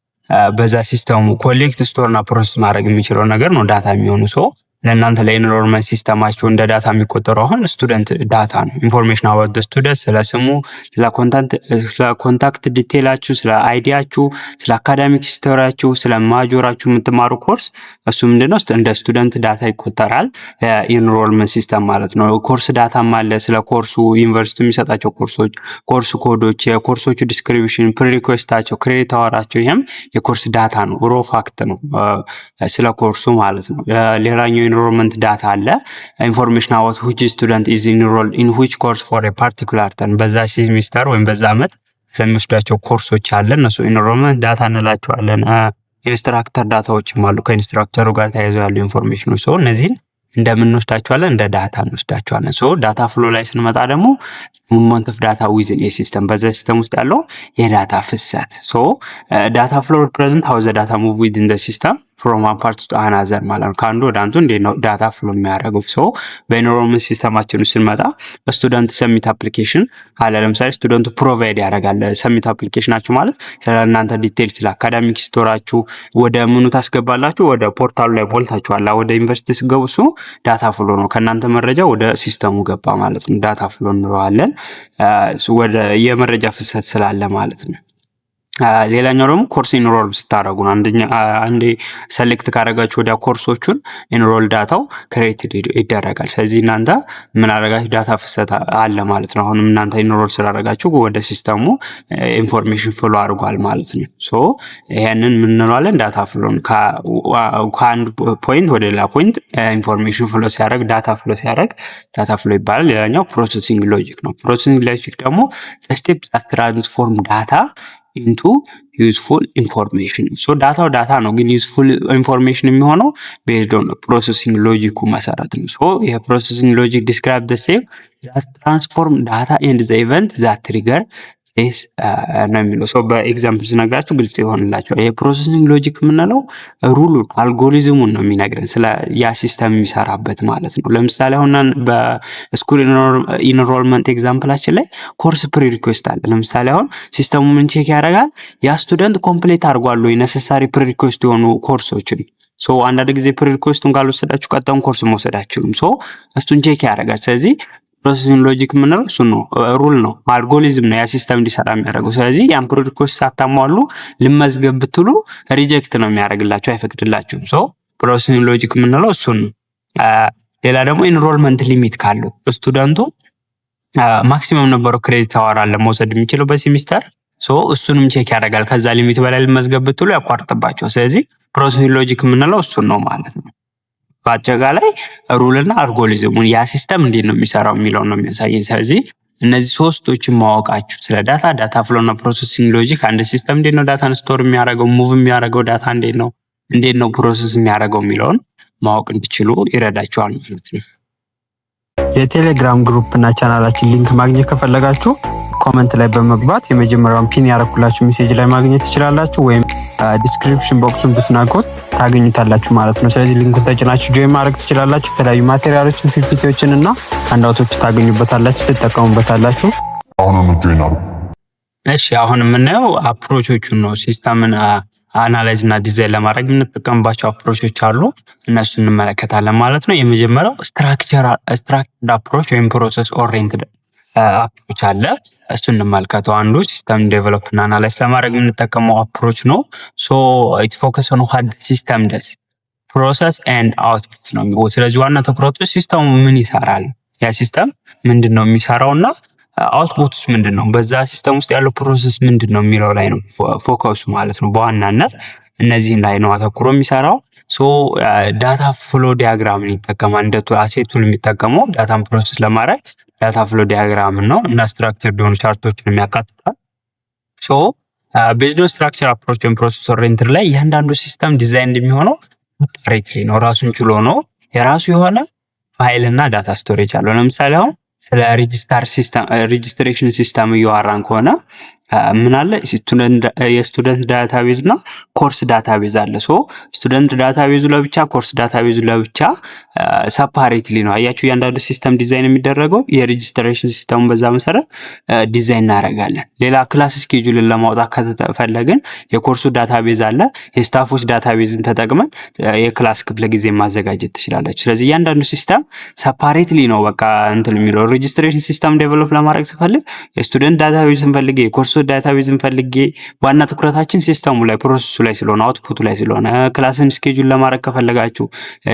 በዛ ሲስተሙ ኮሌክት ስቶር እና ፕሮሰስ ማድረግ የሚችለው ነገር ነው ዳታ የሚሆኑ። ሶ ለእናንተ ለኢንሮልመንት ሲስተማችሁ እንደ ዳታ የሚቆጠረው አሁን ስቱደንት ዳታ ነው። ኢንፎርሜሽን አባውት ስቱደንት፣ ስለ ስሙ፣ ስለ ኮንታክት ዲቴላችሁ፣ ስለ አይዲያችሁ፣ ስለ አካዳሚክ ሂስቶሪያችሁ፣ ስለ ማጆራችሁ የምትማሩ ኮርስ እሱ ምንድነው እንደ ስቱደንት ዳታ ይቆጠራል። ኢንሮልመንት ሲስተም ማለት ነው። ኮርስ ዳታም አለ። ስለ ኮርሱ ዩኒቨርሲቲ የሚሰጣቸው ኮርሶች፣ ኮርስ ኮዶች፣ የኮርሶቹ ዲስክሪፕሽን፣ ፕሪሪኩዌስታቸው፣ ክሬዲት አወራቸው፣ ይህም የኮርስ ዳታ ነው። ሮ ፋክት ነው ስለ ኮርሱ ማለት ነው። ሌላኛው ኢንሮልመንት ዳታ አለ። ኢንፎርሜሽን አባውት which student is enrolled in which course for a particular term። በዛ ሴሚስተር ወይም በዛ ዓመት ስለሚወስዳቸው ኮርሶች አለ። እነሱ ኢንሮልመንት ዳታ እንላቸዋለን። ኢንስትራክተር ዳታዎችም አሉ ከኢንስትራክተሩ ጋር ተያይዘው ያሉ ኢንፎርሜሽኖች። ሰው እነዚህን እንደምንወስዳቸዋለን እንደ ዳታ እንወስዳቸዋለን። ሶ ዳታ ፍሎ ላይ ስንመጣ ደግሞ ሞመንት ኦፍ ዳታ ዊዝን ሲስተም በዛ ሲስተም ውስጥ ያለው የዳታ ፍሰት። ሶ ዳታ ፍሎ ሪፕሬዘንት ሃው ዘ ዳታ ሙቭ ዊዝን ዘ ሲስተም ፍሮም ዋን ፓርት ቱ አናዘር ማለት ነው። ከአንዱ ወደ አንዱ እንዴት ነው ዳታ ፍሎ የሚያደርገው? ሶ በኢንሮልመንት ሲስተማችን ውስጥ ስንመጣ በስቱደንት ሰሚት አፕሊኬሽን አለ። ለምሳሌ ስቱደንቱ ፕሮቫይድ ያደርጋል ሰሚት አፕሊኬሽናችሁ ማለት ስለ እናንተ ዲቴል ስለ አካዳሚክ ስቶራችሁ ወደ ምኑ ታስገባላችሁ? ወደ ፖርታሉ ላይ ሞልታችኋል። ወደ ዩኒቨርሲቲ ስገቡ እሱ ዳታ ፍሎ ነው። ከእናንተ መረጃ ወደ ሲስተሙ ገባ ማለት ነው። ዳታ ፍሎ እንለዋለን። ወደ የመረጃ ፍሰት ስላለ ማለት ነው። ሌላኛው ደግሞ ኮርስ ኢንሮል ስታደርጉ ነው። አንዴ ሰሌክት ካደረጋችሁ ወዲያ ኮርሶቹን ኢንሮል ዳታው ክሬት ይደረጋል። ስለዚህ እናንተ ምን አደረጋችሁ? ዳታ ፍሰት አለ ማለት ነው። አሁንም እናንተ ኢንሮል ስላደረጋችሁ ወደ ሲስተሙ ኢንፎርሜሽን ፍሎ አድርጓል ማለት ነው። ሶ ይሄንን ምን እንለዋለን? ዳታ ፍሎ። ከአንድ ፖይንት ወደ ሌላ ፖይንት ኢንፎርሜሽን ፍሎ ሲያደርግ ዳታ ፍሎ ይባላል። ሌላኛው ፕሮሰሲንግ ሎጂክ ነው። ፕሮሰሲንግ ሎጂክ ደግሞ ስቴፕ ትራንስፎርም ዳታ ኢንቱ ዩዝፉል ኢንፎርሜሽን። ሶ ዳታው ዳታ ነው፣ ግን ዩዝፉል ኢንፎርሜሽን የሚሆነው ቤዝድ ኦን ፕሮሰሲንግ ሎጂኩ መሰረት ነው። ሶ የፕሮሰሲንግ ሎጂክ ዲስክራይብ ዘ ስቴፕ ዛት ትራንስፎርም ዳታ ኤንድ ዘ ኢቨንት ዛት ትሪገር ስ ነው የሚለው። ሶ በኤግዛምፕል ስነግራችሁ ግልጽ ይሆንላችኋል። የፕሮሰሲንግ ሎጂክ የምንለው ሩሉን አልጎሪዝሙን ነው የሚነግረን ስለ ያ ሲስተም የሚሰራበት ማለት ነው። ለምሳሌ አሁን በስኩል ኢንሮልመንት ኤግዛምፕላችን ላይ ኮርስ ፕሪሪኩዌስት አለ። ለምሳሌ አሁን ሲስተሙ ምን ቼክ ያደርጋል? ያ ስቱደንት ኮምፕሌት አድርጓል ወይ ነሰሳሪ ፕሪሪኩዌስት የሆኑ ኮርሶችን። ሶ አንዳንድ ጊዜ ፕሪሪኩዌስቱን ካልወሰዳችሁ ቀጣዩን ኮርስ መውሰድ አትችሉም። ሶ እሱን ቼክ ያደርጋል። ስለዚህ ፕሮሰሲንግ ሎጂክ የምንለው እሱ ነው፣ ሩል ነው፣ አልጎሪዝም ነው ያ ሲስተም እንዲሰራ የሚያደርገው። ስለዚህ ያን ፕሪሪኩዌስት ሳታሟሉ ልመዝገብ ብትሉ ሪጀክት ነው የሚያደርግላችሁ፣ አይፈቅድላችሁም። ሶ ፕሮሰሲንግ ሎጂክ የምንለው እሱ ነው። ሌላ ደግሞ ኢንሮልመንት ሊሚት ካለው ስቱደንቱ ማክሲመም ነበረው ክሬዲት አወር አለ መውሰድ የሚችለው በሴሚስተር። ሶ እሱንም ቼክ ያደርጋል። ከዛ ሊሚት በላይ ልመዝገብ ብትሉ ያቋርጥባቸው። ስለዚህ ፕሮሰሲንግ ሎጂክ የምንለው እሱን ነው ማለት ነው። በአጠቃላይ ሩልና አልጎሪዝሙን ያ ሲስተም እንዴት ነው የሚሰራው የሚለው ነው የሚያሳየን። ስለዚህ እነዚህ ሶስቶችን ማወቃችሁ ስለ ዳታ ፍሎ እና ፕሮሰሲንግ ሎጂክ፣ አንድ ሲስተም እንዴት ነው ዳታን ስቶር የሚያደርገው፣ ሙቭ የሚያደርገው ዳታ እንዴት ነው ፕሮሰስ የሚያደርገው የሚለውን ማወቅ እንዲችሉ ይረዳቸዋል ማለት ነው። የቴሌግራም ግሩፕ እና ቻናላችን ሊንክ ማግኘት ከፈለጋችሁ ኮመንት ላይ በመግባት የመጀመሪያውን ፒን ያረኩላችሁ ሜሴጅ ላይ ማግኘት ትችላላችሁ፣ ወይም ዲስክሪፕሽን ቦክሱን ብትናቁት ታገኙታላችሁ ማለት ነው። ስለዚህ ሊንኩን ተጭናችሁ ጆይን ማድረግ ትችላላችሁ። የተለያዩ ማቴሪያሎችን፣ ፒፒቲዎችን እና ሃንዳውቶች ታገኙበታላችሁ፣ ትጠቀሙበታላችሁ። አሁን ጆይን አድርጉ። እሺ አሁን የምናየው አፕሮቾቹን ነው። ሲስተምን አናላይዝ እና ዲዛይን ለማድረግ የምንጠቀምባቸው አፕሮቾች አሉ። እነሱ እንመለከታለን ማለት ነው። የመጀመሪያው ስትራክቸርድ አፕሮች ወይም ፕሮሰስ ኦሪየንትድ አፕሮች አለ። እሱ እንመልከተው። አንዱ ሲስተም ዴቨሎፕ እና አናላይዝ ለማድረግ የምንጠቀመው አፕሮች ነው። ሶ ኢት ፎከስ ኦን ዋት ሲስተም ደስ ፕሮሰስ ኤንድ አውትፑት ነው። ስለዚህ ዋና ትኩረቱ ሲስተሙ ምን ይሰራል፣ ያ ሲስተም ምንድን ነው የሚሰራው እና አውትፑትስ ምንድን ነው፣ በዛ ሲስተም ውስጥ ያለው ፕሮሰስ ምንድን ነው የሚለው ላይ ነው ፎከሱ ማለት ነው። በዋናነት እነዚህን ላይ ነው አተኩሮ የሚሰራው። ሶ ዳታ ፍሎ ዲያግራምን ይጠቀማል። እንደ አሴት ቱል የሚጠቀመው ዳታን ፕሮሰስ ለማድረግ ዳታ ፍሎ ዲያግራምን ነው እና ስትራክቸር የሆኑ ቻርቶችን የሚያካትታል። ሶ ቤዝድ ኦን ስትራክቸር አፕሮች ወይም ፕሮሰስ ኦሪየንትድ ላይ እያንዳንዱ ሲስተም ዲዛይን እንደሚሆነው ሴፓሬትሊ ነው፣ ራሱን ችሎ ነው። የራሱ የሆነ ፋይል እና ዳታ ስቶሬጅ አለው። ለምሳሌ አሁን ስለ ሬጂስትሬሽን ሲስተም እያወራን ከሆነ ምን አለ? የስቱደንት ዳታቤዝ እና ኮርስ ዳታቤዝ አለ። ሶ ስቱደንት ዳታቤዙ ለብቻ፣ ኮርስ ዳታቤዙ ለብቻ ሰፓሬትሊ ነው። አያችሁ፣ እያንዳንዱ ሲስተም ዲዛይን የሚደረገው የሬጂስትሬሽን ሲስተሙን በዛ መሰረት ዲዛይን እናደርጋለን። ሌላ ክላስ ስኬጁልን ለማውጣት ከተፈለግን የኮርሱ ዳታቤዝ አለ። የስታፎች ዳታቤዝን ተጠቅመን የክላስ ክፍለ ጊዜ ማዘጋጀት ትችላላችሁ። ስለዚህ እያንዳንዱ ሲስተም ሰፓሬትሊ ነው በቃ እንትን የሚለው። ሬጂስትሬሽን ሲስተም ዴቨሎፕ ለማድረግ ስፈልግ የስቱደንት ዳታቤዝን ፈልጌ የኮርሱ ዳታቤዝን ፈልጌ፣ ዋና ትኩረታችን ሲስተሙ ላይ ፕሮሰሱ ላይ ስለሆነ አውትፑቱ ላይ ስለሆነ፣ ክላስን ስኬጁል ለማድረግ ከፈለጋችሁ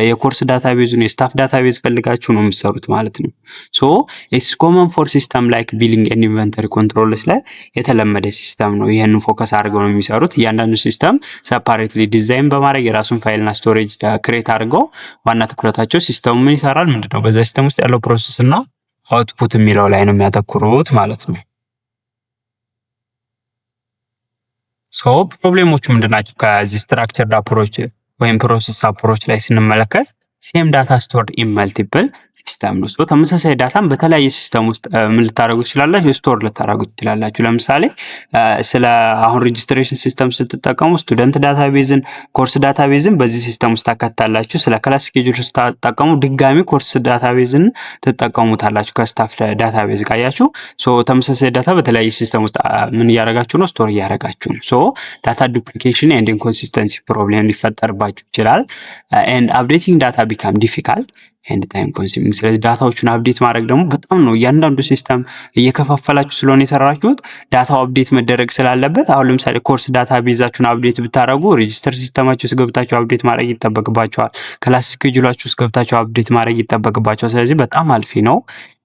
የኮርስ ዳታቤዙን የስታፍ ዳታቤዝ ፈልጋችሁ ነው የምትሰሩት ማለት ነው። ሶ ኢትስ ኮመን ፎር ሲስተም ላይክ ቢሊንግ ኤንድ ኢንቨንተሪ ኮንትሮልስ ላይ የተለመደ ሲስተም ነው። ይህንን ፎከስ አድርገው ነው የሚሰሩት። እያንዳንዱ ሲስተም ሰፓሬትሊ ዲዛይን በማድረግ የራሱን ፋይልና ስቶሬጅ ክሬት አድርገው ዋና ትኩረታቸው ሲስተሙ ምን ይሰራል፣ ምንድነው በዛ ሲስተም ውስጥ ያለው ፕሮሰስ እና አውትፑት የሚለው ላይ ነው የሚያተኩሩት ማለት ነው። ሶ ፕሮብሌሞቹ ምንድናቸው? ከዚህ ስትራክቸርድ አፕሮች ወይም ፕሮሰስ አፕሮች ላይ ስንመለከት ሴም ዳታ ስቶርድ ኢን መልቲፕል ሲስተም ነው። ተመሳሳይ ዳታን በተለያየ ሲስተም ውስጥ ምን ልታደርጉ ትችላላችሁ? ስቶር ልታደርጉ ትችላላችሁ። ለምሳሌ ስለ አሁን ሬጂስትሬሽን ሲስተም ስትጠቀሙ ስቱደንት ዳታቤዝን፣ ኮርስ ዳታቤዝን በዚህ ሲስተም ውስጥ ታካትታላችሁ። ስለ ክላስ ስኬጁል ስትጠቀሙ ድጋሚ ኮርስ ዳታቤዝን ትጠቀሙታላችሁ ከስታፍ ዳታቤዝ ጋር። ያያችሁ ተመሳሳይ ዳታ በተለያየ ሲስተም ውስጥ ምን እያደረጋችሁ ነው? ስቶር እያደረጋችሁ ነው። ዳታ ዱፕሊኬሽን ኤንድ ኢንኮንሲስተንሲ ፕሮብሌም ሊፈጠርባችሁ ይችላል። ኤንድ አፕዴቲንግ ዳታ ቢካም ዲፊካልት ኤንድ ታይም ኮንሱሚንግ። ስለዚህ ዳታዎቹን አፕዴት ማድረግ ደግሞ በጣም ነው። እያንዳንዱ ሲስተም እየከፋፈላችሁ ስለሆነ የሰራችሁት ዳታው አፕዴት መደረግ ስላለበት፣ አሁን ለምሳሌ ኮርስ ዳታ ቤዛችሁን አፕዴት ብታደርጉ ሬጂስተር ሲስተማችሁ ውስጥ ገብታችሁ አፕዴት ማድረግ ይጠበቅባችኋል። ክላስ ስኬጁላችሁ ውስጥ ገብታችሁ አፕዴት ማድረግ ይጠበቅባችኋል። ስለዚህ በጣም አልፊ ነው።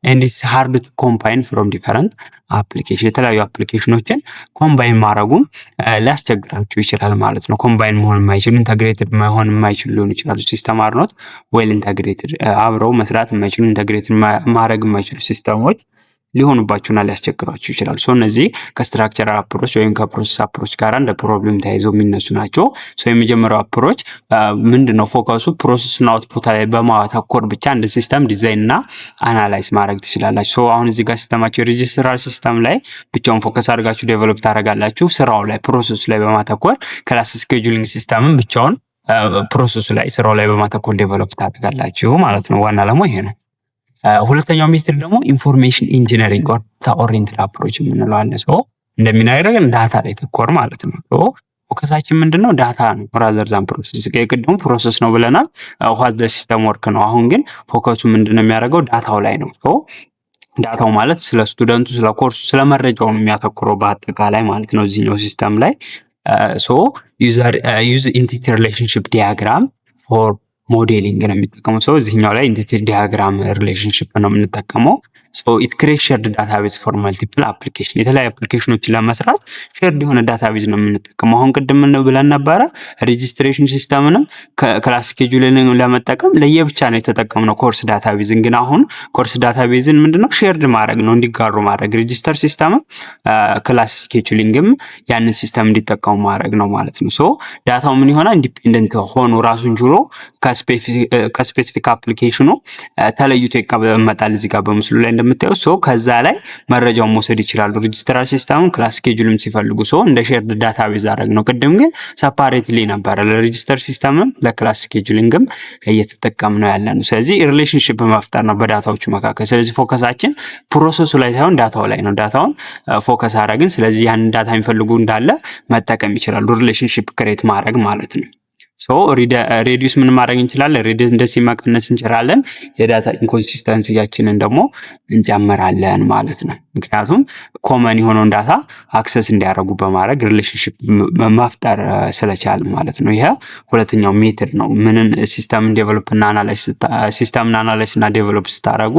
and it's hard to combine from different application የተለያዩ አፕሊኬሽኖችን ኮምባይን ማድረጉም ሊያስቸግራችሁ ይችላል ማለት ነው። ኮምባይን መሆን የማይችሉ ኢንተግሬትድ መሆን የማይችሉ ሊሆኑ ይችላሉ። ሲስተም አር ኖት ዌል ኢንተግሬትድ፣ አብረው መስራት የማይችሉ ኢንተግሬትድ ማድረግ የማይችሉ ሲስተሞች ሊሆኑባችሁና ሊያስቸግሯችሁ ይችላል። እነዚህ ከስትራክቸራል አፕሮች ወይም ከፕሮሰስ አፕሮች ጋር እንደ ፕሮብሌም ተያይዘው የሚነሱ ናቸው። የመጀመሪያው አፕሮች ምንድነው? ፎከሱ ፕሮሰስና አውትፑት ላይ በማተኮር ብቻ እንደ ሲስተም ዲዛይን እና አናላይዝ ማድረግ ትችላላችሁ። አሁን እዚህ ጋር ሲስተማችሁ ሬጂስትራል ሲስተም ላይ ብቻውን ፎከስ አድርጋችሁ ዴቨሎፕ ታደርጋላችሁ። ስራው ላይ ፕሮሰሱ ላይ በማተኮር ክላስ ስኬጁሊንግ ሲስተምን ብቻውን ፕሮሰሱ ላይ ስራው ላይ በማተኮር ዴቨሎፕ ታደርጋላችሁ ማለት ነው። ዋና ዓላማው ይሄ ነው። ሁለተኛው ሜትድ ደግሞ ኢንፎርሜሽን ኢንጂነሪንግ ኦር ዳታ ኦሪየንትድ አፕሮች የምንለው አለ። እንደሚናገረን ዳታ ላይ ተኮር ማለት ነው። ፎከሳችን ምንድነው? ዳታ ነው ራዘር ዛን ፕሮሰስ። የቅድሙ ፕሮሰስ ነው ብለናል፣ ዋት ዘ ሲስተም ወርክ ነው። አሁን ግን ፎከሱ ምንድነው የሚያደርገው? ዳታው ላይ ነው። ዳታው ማለት ስለ ስቱደንቱ፣ ስለ ኮርሱ፣ ስለ መረጃው ነው የሚያተኩረው በአጠቃላይ ማለት ነው እዚህኛው ሲስተም ላይ። ዩዝ ኢንቲቲ ሪሌሽንሺፕ ዲያግራም ፎር ሞዴሊንግ ነው የሚጠቀመው። እዚህኛው ላይ ኢንቲቲ ዲያግራም ሪሌሽንሺፕ ነው የምንጠቀመው። ኢት ክሬት ሼርድ ዳታቤዝ ፎር መልቲፕል አፕሊኬሽን። የተለያዩ አፕሊኬሽኖችን ለመስራት ሼርድ የሆነ ዳታቤዝ ነው የምንጠቀመው። አሁን ቅድም ብለን ነበረ ሬጂስትሬሽን ሲስተምንም ክላስ ስኬጁልን ለመጠቀም ለየብቻ ነው የተጠቀምነው ኮርስ ዳታቤዝን። ግን አሁን ኮርስ ዳታቤዝን ምንድነው ሼርድ ማድረግ ነው፣ እንዲጋሩ ማድረግ። ሬጂስተር ሲስተምም ክላስ ስኬጁሊንግም ያንን ሲስተም እንዲጠቀሙ ማድረግ ነው ማለት ነው። ዳታው ምን ይሆናል? ኢንዲፔንደንት ሆኖ ራሱን ችሎ ከስፔሲፊክ አፕሊኬሽኑ ተለይቶ ይቀመጣል እዚህ ጋር በምስሉ ላይ እንደምታየው። ሶ ከዛ ላይ መረጃውን መውሰድ ይችላሉ። ሬጂስተራል ሲስተሙን ክላስ ስኬጁልም ሲፈልጉ እንደ ሼርድ ዳታቤዝ አደረግ ነው። ቅድም ግን ሰፓሬትሊ ነበረ ለሬጂስተር ሲስተምም ለክላስ ስኬጁሊንግም እየተጠቀምነው ያለ ነው። ስለዚህ ሪሌሽንሺፕ መፍጠር ነው በዳታዎቹ መካከል። ስለዚህ ፎከሳችን ፕሮሰሱ ላይ ሳይሆን ዳታው ላይ ነው። ዳታውን ፎከስ አደረግን። ስለዚህ ያንን ዳታ የሚፈልጉ እንዳለ መጠቀም ይችላሉ። ሪሌሽንሺፕ ክሬት ማድረግ ማለት ነው። ሬዲዩስ ምን ማድረግ እንችላለን? ሬዲንደንሲ መቀነስ እንችላለን። የዳታ ኢንኮንሲስተንሲያችንን ደግሞ እንጨምራለን ማለት ነው። ምክንያቱም ኮመን የሆነውን ዳታ አክሰስ እንዲያደርጉ በማድረግ ሪሌሽንሺፕ መፍጠር ስለቻል ማለት ነው። ይሄ ሁለተኛው ሜትድ ነው። ምንን ሲስተምን ዴቨሎፕ እና አናላይዝ እና ዴቨሎፕ ስታደርጉ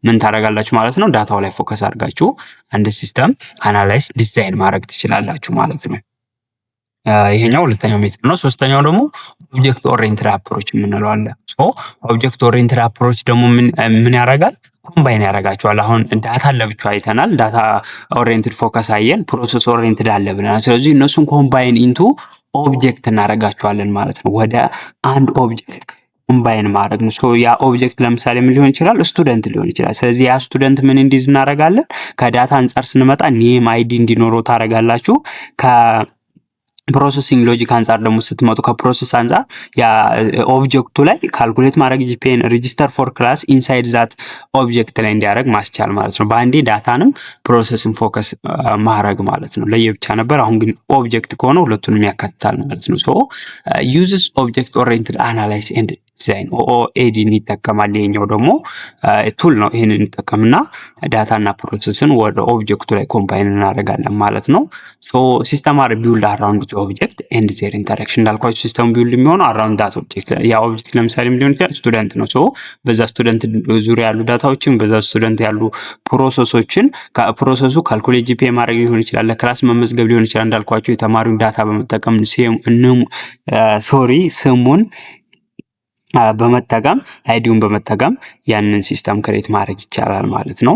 ምን ታደርጋላችሁ ማለት ነው? ዳታው ላይ ፎከስ አድርጋችሁ አንድ ሲስተም አናላይዝ ዲዛይን ማድረግ ትችላላችሁ ማለት ነው። ይሄኛው ሁለተኛው ሜትድ ነው። ሶስተኛው ደግሞ ኦብጀክት ኦሪየንትድ አፕሮች የምንለው አለ። ኦብጀክት ኦሪየንትድ አፕሮች ደግሞ ምን ያደርጋል? ኮምባይን ያደርጋቸዋል። አሁን ዳታን ለብቻው አይተናል። ዳታ ኦሪየንትድ ፎከስ አየን፣ ፕሮሰስ ኦሪየንትድ አለ ብለናል። ስለዚህ እነሱን ኮምባይን ኢንቱ ኦብጀክት እናደርጋቸዋለን ማለት ነው። ወደ አንድ ኦብጀክት ኮምባይን ማድረግ ነው። ያ ኦብጀክት ለምሳሌ ምን ሊሆን ይችላል? ስቱደንት ሊሆን ይችላል። ስለዚህ ያ ስቱደንት ምን እንዲዝ እናደርጋለን? ከዳታ አንጻር ስንመጣ ኔም አይዲ እንዲኖረው ታደርጋላችሁ። ፕሮሰሲንግ ሎጂክ አንጻር ደግሞ ስትመጡ ከፕሮሰስ አንጻር ያ ኦብጀክቱ ላይ ካልኩሌት ማድረግ ጂፒኤን ሬጂስተር ፎር ክላስ ኢንሳይድ ዛት ኦብጀክት ላይ እንዲያደርግ ማስቻል ማለት ነው። በአንዴ ዳታንም ፕሮሰስን ፎከስ ማድረግ ማለት ነው። ለየብቻ ነበር፣ አሁን ግን ኦብጀክት ከሆነ ሁለቱንም ያካትታል ማለት ነው። ሶ ዩዝስ ኦብጀክት ኦሪየንትድ አናላይዝ ኤንድ ዲዛይን ኦኦኤዲን ይጠቀማል። ይሄኛው ደግሞ ቱል ነው። ይሄንን እንጠቀምና ዳታና ፕሮሰስን ወደ ኦብጀክቱ ላይ ኮምባይን እናደርጋለን ማለት ነው። ሶ ሲስተም አር ቢውልድ አራውንድ ዘ ኦብጀክት ኤንድ ዜር ኢንተራክሽን። እንዳልኳችሁ ሲስተም ቢውልድ የሚሆነው አራውንድ ዳት ኦብጀክት። ያ ኦብጀክት ለምሳሌ ሊሆን ይችላል ስቱደንት ነው። ሶ በዛ ስቱደንት ዙሪያ ያሉ ዳታዎችን፣ በዛ ስቱደንት ያሉ ፕሮሰሶችን ከፕሮሰሱ ካልኩሌት ጂፒኤ ማድረግ ሊሆን ይችላል፣ ለክላስ መመዝገብ ሊሆን ይችላል። እንዳልኳችሁ የተማሪውን ዳታ በመጠቀም ስሙን በመጠቀም አይዲውን በመጠቀም ያንን ሲስተም ክሬት ማድረግ ይቻላል ማለት ነው።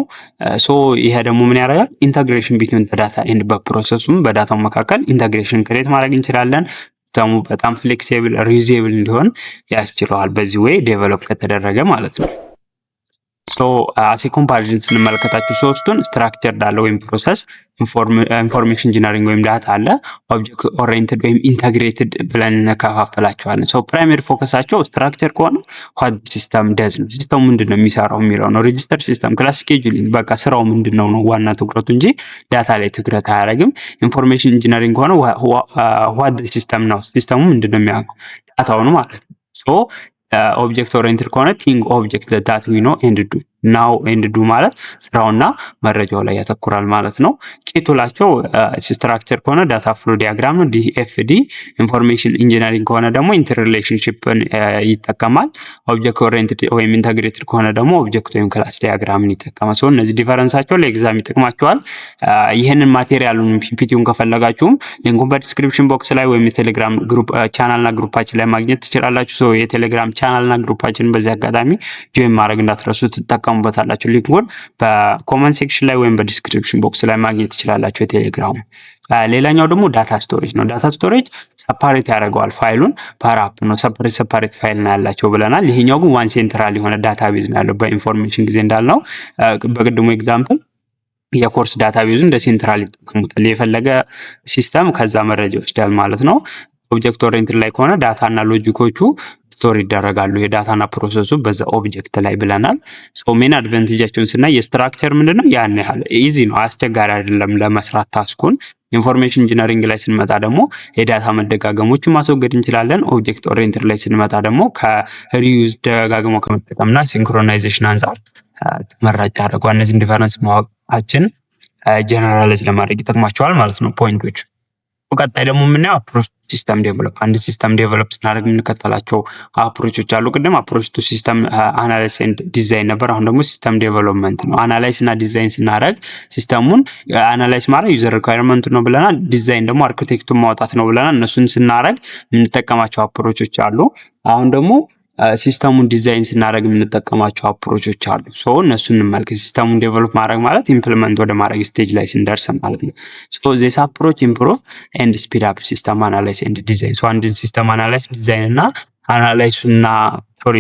ሶ ይሄ ደግሞ ምን ያደርጋል? ኢንተግሬሽን ቢትዊን ዳታ ኤንድ በፕሮሰሱም በዳታው መካከል ኢንተግሬሽን ክሬት ማድረግ እንችላለን። ሲስተሙ በጣም ፍሌክሲብል ሪዩዜብል እንዲሆን ያስችለዋል። በዚህ ወይ ዴቨሎፕ ከተደረገ ማለት ነው። ሶ አሴ ኮምፓሪዝን ስንመለከታችሁ ሶስቱን ስትራክቸር ዳለ ወይም ፕሮሰስ፣ ኢንፎርሜሽን ኢንጂነሪንግ ወይም ዳታ አለ፣ ኦብጀክት ኦሪየንትድ ወይም ኢንተግሬትድ ብለን እንከፋፈላቸዋለን። ሶ ፕራይመሪ ፎከሳቸው ስትራክቸር ከሆነ ዋት ሲስተም ደዝ ነው፣ ሲስተሙ ምንድን ነው የሚሰራው የሚለው ነው። ሬጂስተር ሲስተም፣ ክላስ ስኬጁሊንግ በቃ ስራው ምንድን ነው ዋና ትኩረቱ እንጂ ዳታ ላይ ትኩረት አያደርግም። ኢንፎርሜሽን ኢንጂነሪንግ ከሆነ ዋት ሲስተም ነው፣ ሲስተሙ ምንድን ነው የሚያውቀው ዳታው ነው ማለት ነው። ሶ ኦብጀክት ኦሪየንትድ ከሆነ ቲንግ ኦብጀክት ዳት ዊ ኖ ኤንድ ዱ ናው ኤንድ ዱ ማለት ስራውና መረጃው ላይ ያተኩራል ማለት ነው። ኬቱላቸው ስትራክቸር ከሆነ ዳታ ፍሎ ዲያግራም ነው ዲኤፍዲ። ኢንፎርሜሽን ኢንጂነሪንግ ከሆነ ደግሞ ኢንተርሪሌሽንሺፕን ይጠቀማል። ኦብጀክት ኦሪየንትድ ወይም ኢንተግሬትድ ከሆነ ደግሞ ኦብጀክት ወይም ክላስ ዲያግራምን ይጠቀማል። ሶ እነዚህ ዲፈረንሳቸው ለኤግዛም ይጠቅማቸዋል። ይህንን ማቴሪያሉን ፒፒቲውን ከፈለጋችሁም ሊንኩን በዲስክሪፕሽን ቦክስ ላይ ወይም የቴሌግራም ግሩፕ ቻናልና ግሩፓችን ላይ ማግኘት ትችላላችሁ። ሶ የቴሌግራም ቻናልና ግሩፓችን በዚህ አጋጣሚ ጆይን ማድረግ እንዳትረሱ ትጠቀሙበታላችሁ። ሊንኩን በኮመንት ሴክሽን ላይ ወይም በዲስክሪፕሽን ቦክስ ላይ ማግኘት ትችላላችሁ የቴሌግራሙ። ሌላኛው ደግሞ ዳታ ስቶሬጅ ነው። ዳታ ስቶሬጅ ሰፓሬት ያደርገዋል ፋይሉን ፓራፕ ነው። ሰፓሬት ፋይል ነው ያላቸው ብለናል። ይሄኛው ግን ዋን ሴንትራል የሆነ ዳታቤዝ ነው ያለው በኢንፎርሜሽን ጊዜ እንዳልነው በቅድሙ ኤግዛምፕል የኮርስ ዳታቤዙ እንደ ሴንትራል ይጠቀሙታል። የፈለገ ሲስተም ከዛ መረጃ ይወስዳል ማለት ነው። ኦብጀክት ኦሪየንትድ ላይ ከሆነ ዳታና ሎጂኮቹ ስቶር ይደረጋሉ። የዳታና ፕሮሰሱ በዛ ኦብጀክት ላይ ብለናል። ሜን አድቫንቴጃቸውን ስናይ የስትራክቸር ምንድነው ያን ያህል ኢዚ ነው፣ አስቸጋሪ አይደለም ለመስራት ታስኩን። ኢንፎርሜሽን ኢንጂነሪንግ ላይ ስንመጣ ደግሞ የዳታ መደጋገሞችን ማስወገድ እንችላለን። ኦብጀክት ኦሪየንትድ ላይ ስንመጣ ደግሞ ከሪዩዝ ደጋግሞ ከመጠቀምና ሲንክሮናይዜሽን አንጻር ተመራጭ ያደርገዋል። እነዚህን ዲፈረንስ ማወቃችን ጀነራላይዝ ለማድረግ ይጠቅማቸዋል ማለት ነው ፖይንቶች። ቀጣይ ደግሞ የምናየው አፕሮች ሲስተም ዴቨሎፕ። አንድ ሲስተም ዴቨሎፕ ስናደርግ የምንከተላቸው አፕሮቾች አሉ። ቅድም አፕሮች ቱ ሲስተም አናላይዝ ኤንድ ዲዛይን ነበር። አሁን ደግሞ ሲስተም ዴቨሎፕመንት ነው። አናላይዝ እና ዲዛይን ስናደርግ ሲስተሙን አናላይዝ ማድረግ ዩዘር ሪኳየርመንቱ ነው ብለናል። ዲዛይን ደግሞ አርኪቴክቱን ማውጣት ነው ብለናል። እነሱን ስናደርግ የምንጠቀማቸው አፕሮቾች አሉ። አሁን ደግሞ ሲስተሙን ዲዛይን ስናደርግ የምንጠቀማቸው አፕሮቾች አሉ። ሶ እነሱን እንመልከት። ሲስተሙን ዴቨሎፕ ማድረግ ማለት ኢምፕሊመንት ወደ ማድረግ ስቴጅ ላይ ስንደርስ ማለት ነው። ሶ ዚስ አፕሮች ኢምፕሩቭ ኤንድ ስፒድ አፕ ሲስተም አናላይዝ ኤንድ ዲዛይን። ሶ አንድን ሲስተም አናላይዝ ዲዛይን እና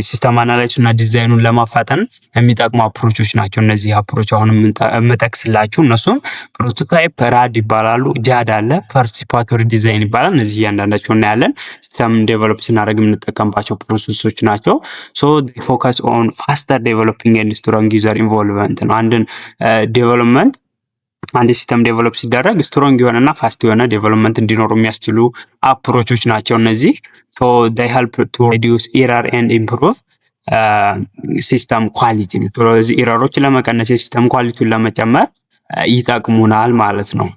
ሲስተም አናላይሱ እና ዲዛይኑን ለማፋጠን የሚጠቅሙ አፕሮቾች ናቸው። እነዚህ አፕሮች አሁን የምጠቅስላችሁ እነሱም ፕሮቶታይፕ፣ ራድ ይባላሉ። ጃድ አለ፣ ፓርቲሲፓቶሪ ዲዛይን ይባላል። እነዚህ እያንዳንዳቸው እናያለን። ሲስተም ዴቨሎፕ ስናደርግ የምንጠቀምባቸው ፕሮሰሶች ናቸው። ሶ ፎከስ ኦን ፋስተር ዴቨሎፒንግ ኤንድ ስትሮንግ ዩዘር ኢንቮልቭመንት ነው። አንድ ሲስተም ዴቨሎፕ ሲደረግ ስትሮንግ የሆነና ፋስት የሆነ ዴቨሎፕመንት እንዲኖሩ የሚያስችሉ አፕሮቾች ናቸው እነዚህ። ሶ they help to reduce error and improve ሲስተም ኳሊቲ ነው። ስለዚህ ኤረሮችን ለመቀነስ የሲስተም ኳሊቲውን ለመጨመር ይጠቅሙናል ማለት ነው።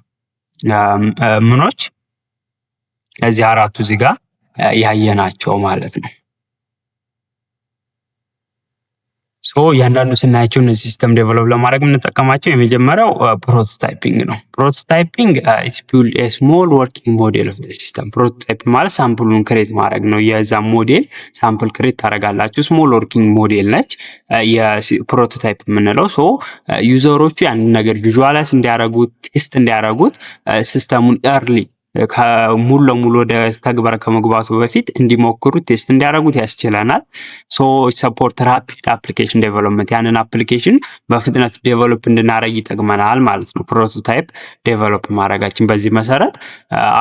ምኖች እዚህ አራቱ እዚህ ጋር ያየናቸው ማለት ነው። እያንዳንዱ ስናያቸው እነዚህ ሲስተም ዴቨሎፕ ለማድረግ የምንጠቀማቸው የመጀመሪያው ፕሮቶታይፒንግ ነው። ፕሮቶታይፒንግ ኢዝ ቢልድ ኤ ስሞል ወርኪንግ ሞዴል ኦፍ ዘ ሲስተም። ፕሮቶታይፕ ማለት ሳምፕሉን ክሬት ማድረግ ነው። የዛ ሞዴል ሳምፕል ክሬት ታደርጋላችሁ። ስሞል ወርኪንግ ሞዴል ነች የፕሮቶታይፕ የምንለው። ዩዘሮቹ ያንን ነገር ቪዥዋላይዝ እንዲያደርጉት፣ ቴስት እንዲያደርጉት ሲስተሙን ኤርሊ ሙሉ ለሙሉ ወደ ተግባር ከመግባቱ በፊት እንዲሞክሩት፣ ቴስት እንዲያደርጉት ያስችለናል። ሰፖርት ራፒድ አፕሊኬሽን ዴቨሎፕመንት፣ ያንን አፕሊኬሽን በፍጥነት ዴቨሎፕ እንድናደርግ ይጠቅመናል ማለት ነው ፕሮቶታይፕ ዴቨሎፕ ማድረጋችን። በዚህ መሰረት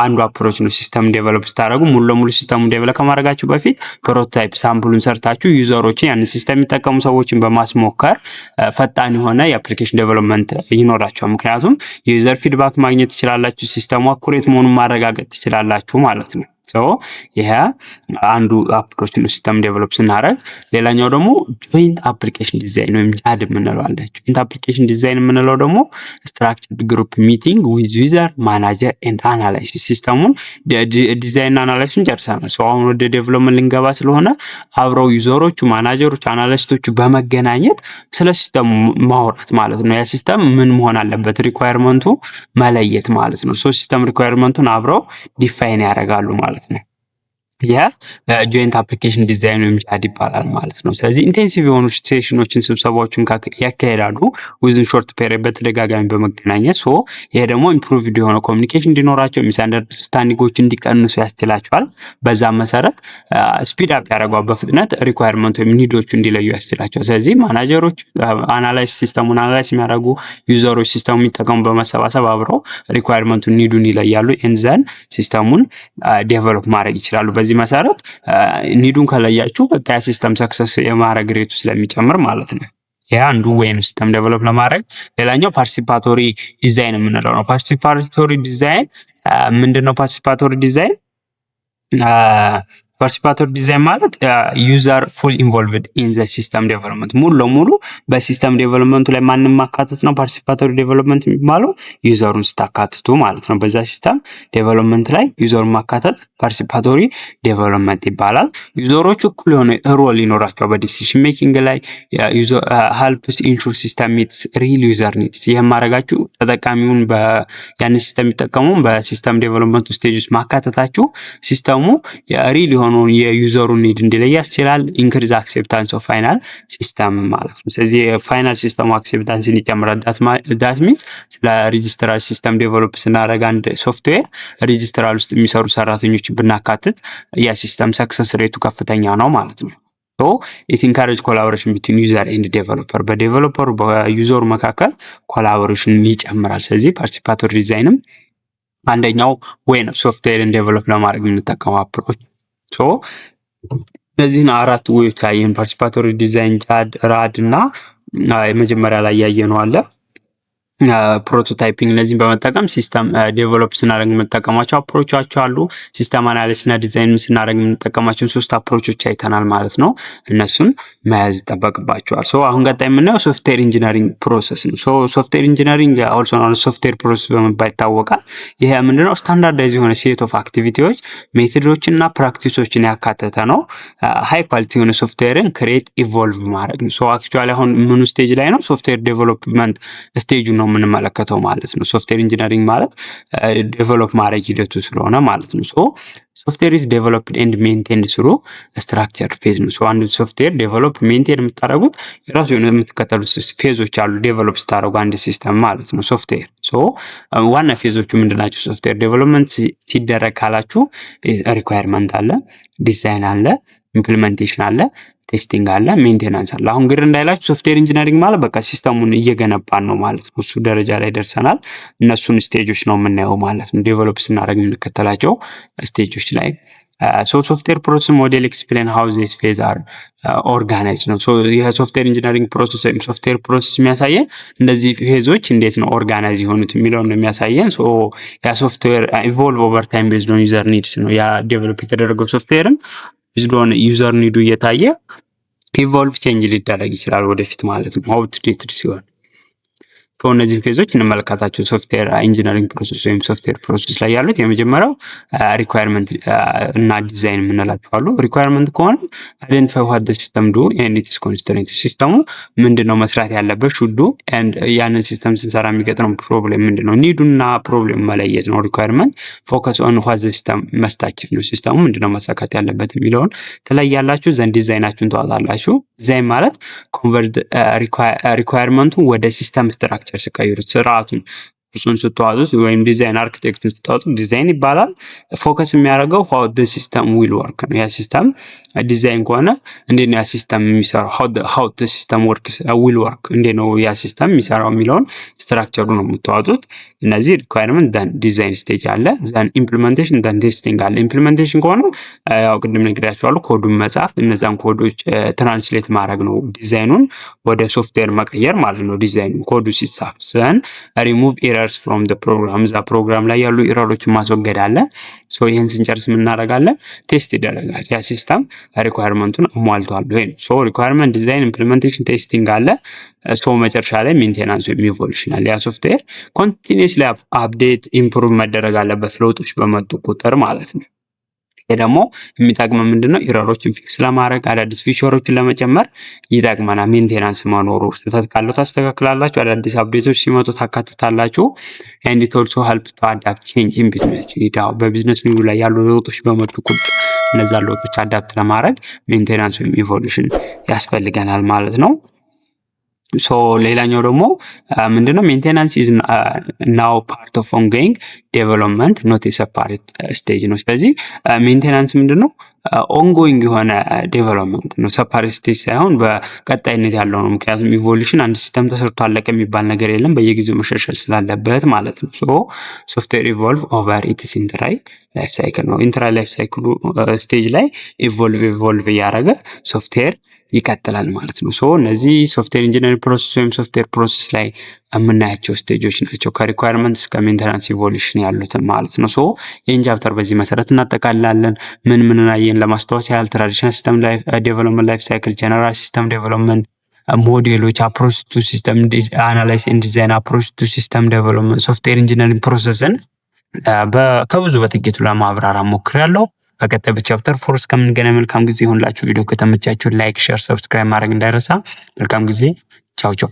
አንዱ አፕሮች ነው። ሲስተም ዴቨሎፕ ስታደርጉ ሙሉ ለሙሉ ሲስተሙን ዴቨሎፕ ከማድረጋችሁ በፊት ፕሮቶታይፕ ሳምፕሉን ሰርታችሁ ዩዘሮችን ያንን ሲስተም የሚጠቀሙ ሰዎችን በማስሞከር ፈጣን የሆነ የአፕሊኬሽን ዴቨሎፕመንት ይኖራቸዋል። ምክንያቱም የዩዘር ፊድባክ ማግኘት ትችላላችሁ፣ ሲስተሙ አኩሬት መሆኑን ማረጋገጥ ትችላላችሁ ማለት ነው። ይሄ አንዱ አፕሮች ነው ሲስተም ዴቨሎፕ ስናደርግ። ሌላኛው ደግሞ ጆይንት አፕሊኬሽን ዲዛይን ወይም ጃድ የምንለው አለ። ጆይንት አፕሊኬሽን ዲዛይን የምንለው ደግሞ ስትራክቸርድ ግሩፕ ሚቲንግ ዊዝ ዩዘር ማናጀር ኤንድ አናላይሲስ። ሲስተሙን ዲዛይን አናላይሱን ጨርሰናል። አሁን ወደ ዴቨሎፕመንት ልንገባ ስለሆነ አብረው ዩዘሮቹ፣ ማናጀሮች፣ አናላይስቶቹ በመገናኘት ስለ ሲስተሙ ማውራት ማለት ነው። ያ ሲስተም ምን መሆን አለበት ሪኳየርመንቱ መለየት ማለት ነው። ሲስተም ሪኳየርመንቱን አብረው ዲፋይን ያደርጋሉ ማለት ነው። የጆይንት አፕሊኬሽን ዲዛይን ወይም ጃድ ይባላል ማለት ነው። ስለዚህ ኢንቴንሲቭ የሆኑ ሴሽኖችን፣ ስብሰባዎችን ያካሄዳሉ ዊዝን ሾርት ፔሪድ በተደጋጋሚ በመገናኘት። ይሄ ደግሞ ኢምፕሩቭድ የሆነ ኮሚኒኬሽን እንዲኖራቸው፣ ሚስ አንደርስታንዲንጎች እንዲቀንሱ ያስችላቸዋል። በዛ መሰረት ስፒድ አፕ ያደርገዋል፣ በፍጥነት ሪኳየርመንት ወይም ኒዶቹ እንዲለዩ ያስችላቸዋል። ስለዚህ ማናጀሮች ሲስተሙን አናላይዝ የሚያደርጉ ዩዘሮች ሲስተሙ የሚጠቀሙ በመሰባሰብ አብረው ሪኳየርመንቱን ኒዱን ይለያሉ። ኤንዘን ሲስተሙን ዴቨሎፕ ማድረግ ይችላሉ። በዚህ መሰረት ኒዱን ከለያችሁ በቃ ሲስተም ሰክሰስ የማድረግ ሬቱ ስለሚጨምር ማለት ነው። ያ አንዱ ወይ ነው ሲስተም ዴቨሎፕ ለማድረግ። ሌላኛው ፓርቲሲፓቶሪ ዲዛይን የምንለው ነው። ፓርቲሲፓቶሪ ዲዛይን ምንድነው? ፓርቲሲፓቶሪ ዲዛይን ማለት ዩዘር ፉል ኢንቮልቭድ ኢን ዘ ሲስተም ዴቨሎፕመንት፣ ሙሉ ለሙሉ በሲስተም ዴቨሎፕመንቱ ላይ ማንም ማካተት ነው። ፓርቲሲፓቶሪ ዴቨሎፕመንት የሚባለው ዩዘሩን ስታካትቱ ማለት ነው። በዛ ሲስተም ዴቨሎፕመንት ላይ ዩዘሩን ማካተት ፓርቲሲፓቶሪ ዴቨሎፕመንት ይባላል። ዩዘሮቹ እኩል የሆነ ሮል ይኖራቸዋል በዲሲሽን ሜኪንግ ላይ። ሄልፕስ ኢንሹር ሲስተም ሚትስ ሪል ዩዘር ኒድስ። ይህም ማድረጋችሁ ተጠቃሚውን ያን ሲስተም የሚጠቀሙ በሲስተም ዴቨሎፕመንቱ ስቴጅ ውስጥ ማካተታችሁ ሲስተሙ ሪል የሆነ የዩዘሩን ኒድ እንዲለይ ያስችላል። ኢንክሪዝ አክሴፕታንስ ኦፍ ፋይናል ሲስተም ማለት ነው። ስለዚህ የፋይናል ሲስተሙ አክሴፕታንስን ይጨምራል። ዳት ሚንስ ስለ ሪጅስትራል ሲስተም ዴቨሎፕ ስናደርግ አንድ ሶፍትዌር ሪጅስትራል ውስጥ የሚሰሩ ሰራተኞች ብናካትት ያ ሲስተም ሰክሰስ ሬቱ ከፍተኛ ነው ማለት ነው። ኢት ኢንካሬጅ ኮላቦሬሽን ቢትዊን ዩዘር ኤንድ ዴቨሎፐር፣ በዴቨሎፐሩ በዩዘሩ መካከል ኮላቦሬሽን ይጨምራል። ስለዚህ ፓርቲሲፓቶሪ ዲዛይንም አንደኛው ወይ ነው ሶፍትዌርን ዴቨሎፕ ለማድረግ የምንጠቀመው አፕሮች። እነዚህን አራት ወይዎች ያየን ፓርቲሲፓቶሪ ዲዛይን፣ ጃድ፣ ራድ እና የመጀመሪያ ላይ ያየነው አለ ፕሮቶታይፒንግ። እነዚህን በመጠቀም ሲስተም ዴቨሎፕ ስናደርግ የምንጠቀማቸው አፕሮቾች አሉ። ሲስተም አናሊሲስ እና ዲዛይን ስናደርግ የምንጠቀማቸውን 3 አፕሮቾች አይተናል ማለት ነው። እነሱን መያዝ ይጠበቅባቸዋል። አሁን ቀጣይ የምናየው ሶፍትዌር ኢንጂነሪንግ ፕሮሰስ ነው። ሶፍትዌር ኢንጂነሪንግ ኦልሶ ኖን ሶፍትዌር ፕሮሰስ በመባል ይታወቃል። ይሄ ምንድነው? ስታንዳርዳይዝ የሆነ ሴት ኦፍ አክቲቪቲዎች፣ ሜቶዶችን እና ፕራክቲሶችን ያካተተ ነው። ሃይ ኳሊቲ የሆነ ሶፍትዌርን ክሬት ኢቮልቭ ማድረግ ነው። አክቹዋሊ አሁን ምኑ ስቴጅ ላይ ነው? ሶፍትዌር ዴቨሎፕመንት ስቴጁ ነው የምንመለከተው ማለት ነው። ሶፍትዌር ኢንጂነሪንግ ማለት ዴቨሎፕ ማድረግ ሂደቱ ስለሆነ ማለት ነው። ሶፍትዌር ኢዝ ዴቨሎፕድ ኤንድ ሜንቴንድ ስሩ ስትራክቸር ፌዝ ነው። አንድ ሶፍትዌር ዴቨሎፕ ሜንቴን የምታደርጉት የራሱ የሆነ የምትከተሉት ፌዞች አሉ። ዴቨሎፕ ስታደርጉ አንድ ሲስተም ማለት ነው ሶፍትዌር። ዋና ፌዞቹ ምንድናቸው? ሶፍትዌር ዴቨሎፕመንት ሲደረግ ካላችሁ ሪኳየርመንት አለ፣ ዲዛይን አለ፣ ኢምፕሊሜንቴሽን አለ፣ ቴስቲንግ አለ፣ ሜንቴናንስ አለ። አሁን ግር እንዳይላችሁ ሶፍትዌር ኢንጂነሪንግ ማለት በቃ ሲስተሙን እየገነባን ነው ማለት ነው። እሱ ደረጃ ላይ ደርሰናል። እነሱን ስቴጆች ነው የምናየው ማለት ነው። ዴቨሎፕ ስናደርግ የምንከተላቸው ስቴጆች ላይ ሶፍትዌር ፕሮሰስ ሞዴል ኤክስፕሌን ሃው ዚስ ፌዝ አር ኦርጋናይዝ ነው። የሶፍትዌር ኢንጂነሪንግ ፕሮሰስ ወይም ሶፍትዌር ፕሮሰስ የሚያሳየን እነዚህ ፌዞች እንዴት ነው ኦርጋናይዝ የሆኑት የሚለውን ነው የሚያሳየን። ያ ሶፍትዌር ኢቮልቭ ኦቨር ታይም ቤዝድ ኦን ዩዘር ኒድስ ነው። ያ ዴቨሎፕ የተደረገው ሶፍትዌርም ቤዝድ ኦን ዩዘር ኒዱ እየታየ ኢቮልቭ ቼንጅ ሊደረግ ይችላል ወደፊት ማለት ነው አውትዴትድ ሲሆን። እነዚህን ፌዞች እንመለከታቸው። ሶፍትዌር ኢንጂነሪንግ ፕሮሰስ ወይም ሶፍትዌር ፕሮሰስ ላይ ያሉት የመጀመሪያው ሪኳየርመንት እና ዲዛይን የምንላቸው አሉ። ሪኳየርመንት ከሆነ አይደንቲፋይ ዋት ዘ ሲስተም ዱ ኤንድ ኢትስ ኮንስትሬንት፣ ሲስተሙ ምንድነው መስራት ያለበት ሹዱ ኤንድ ያንን ሲስተም ስንሰራ የሚገጥመው ፕሮብሌም ምንድነው፣ ኒዱና ፕሮብሌም መለየት ነው ሪኳየርመንት። ፎከስ ኦን ዋት ዘ ሲስተም መስታችፍ ነው፣ ሲስተሙ ምንድነው መሳካት ያለበት የሚለውን ትለያላችሁ። ዘንድ ዲዛይናችሁን ታወጣላችሁ። ዲዛይን ማለት ኮንቨርት ሪኳየርመንቱን ወደ ሲስተም ስትራክቸር ሲቀይሩት ስርዓቱን እሱን ስትዋጡት ወይም ዲዛይን አርኪቴክቱን ስታወጡ ዲዛይን ይባላል። ፎከስ የሚያደርገው how the system will work ነው። ያ ሲስተም ዲዛይን ከሆነ እንዴት ነው ያ ሲስተም የሚሰራው፣ how the system works will work እንዴት ነው ያ ሲስተም የሚሰራው የሚለውን ስትራክቸሩ ነው የምታወጡት። እነዚህ ሪኳየርመንት ዘን ዲዛይን ስቴጅ አለ፣ ዘን ኢምፕሊሜንቴሽን ዘን ቴስቲንግ አለ። ኢምፕሊሜንቴሽን ከሆነ ያው ቅድም ነግሬያችኋለሁ ኮዱን መጻፍ፣ እነዛን ኮዶች ትራንስሌት ማድረግ ነው፣ ዲዛይኑን ወደ ሶፍትዌር መቀየር ማለት ነው። ዲዛይኑ ኮዱ ሲጻፍ ዘን ሪሙቭ ኤረርስ ፍሮም ዘ ፕሮግራም፣ እዛ ፕሮግራም ላይ ያሉ ኤረሮችን ማስወገድ አለ። ይህን ስንጨርስ ምን እናደርጋለን? ቴስት ይደረጋል። ያ ሲስተም ሪኳየርመንቱን አሟልቷል ወይ ነው። ሪኳየርመንት ዲዛይን ኢምፕሊሜንቴሽን ቴስቲንግ አለ። መጨረሻ ላይ ሜንቴናንስ ወይም ኢቮሉሽን አለ። ያ ሶፍትዌር ኮንቲኒየስሊ አፕዴት ኢምፕሩቭ መደረግ አለበት ለውጦች በመጡ ቁጥር ማለት ነው። ይሄ ደግሞ የሚጠቅመው ምንድነው? ኤረሮችን ፊክስ ለማድረግ አዳዲስ ፊቸሮችን ለመጨመር ይጠቅመናል። ሜንቴናንስ መኖሩ ስህተት ካለው ታስተካክላላችሁ፣ አዳዲስ አፕዴቶች ሲመጡ ታካትታላችሁ። ኤንድ ኢት ኦልሶ ሄልፕ ቱ አዳፕት ቼንጅ ኢን ቢዝነስ ኒድ። በቢዝነስ ኒዱ ላይ ያሉ ለውጦች በመጡ ቁጥር እነዛ ለውጦች አዳፕት ለማድረግ ሜንቴናንስ ወይም ኢቮሉሽን ያስፈልገናል ማለት ነው። ሌላኛው ደግሞ ምንድነው? ሜንቴናንስ ኢዝ ናው ፓርት ኦፍ ኦንጎይንግ ዴቨሎፕመንት ኖት ሴፓሬት ስቴጅ ነው። ስለዚህ ሜንቴናንስ ምንድነው? ኦንጎይንግ የሆነ ዴቨሎፕመንት ነው፣ ሴፓሬት ስቴጅ ሳይሆን በቀጣይነት ያለው ነው። ምክንያቱም ኢቮሉሽን አንድ ሲስተም ተሰርቶ አለቀ የሚባል ነገር የለም፣ በየጊዜው መሻሻል ስላለበት ማለት ነው። ሶፍትዌር ኢቮልቭ ኦቨር ኢትስ ኢንተራይ ላይፍ ሳይክል ነው። ኢንተራይ ላይፍ ሳይክሉ ስቴጅ ላይ ኢቮልቭ እያደረገ ሶፍትዌር ይቀጥላል ማለት ነው። እነዚህ ሶፍትዌር ኢንጂነሪንግ ፕሮሰስ ወይም ሶፍትዌር ፕሮሰስ ላይ የምናያቸው ስቴጆች ናቸው፣ ከሪኳየርመንት እስከ ሜንቴናንስ ኢቮሉሽን ያሉትን ማለት ነው። ይህን ቻፕተር በዚህ መሰረት እናጠቃልላለን። ምን አየን ለማስታወስ ያህል ትራዲሽናል ሲስተም ዴቨሎፕመንት ላይፍ ሳይክል፣ ጀነራል ሲስተም ዴቨሎፕመንት ሞዴሎች፣ አፕሮች ቱ ሲስተም አናላይዝ ኤንድ ዲዛይን፣ አፕሮች ቱ ሲስተም ዴቨሎፕመንት፣ ሶፍትዌር ኢንጂነሪንግ ፕሮሰስን ከብዙ በጥቂቱ ለማብራራት ሞክሬያለሁ። በቀጣይ በቻፕተር 4 እስከምንገናኝ መልካም ጊዜ ይሁንላችሁ። ቪዲዮ ከተመቻችሁ ላይክ፣ ሼር፣ ሰብስክራይብ ማድረግ እንዳይረሳ። መልካም ጊዜ። ቻው ቻው።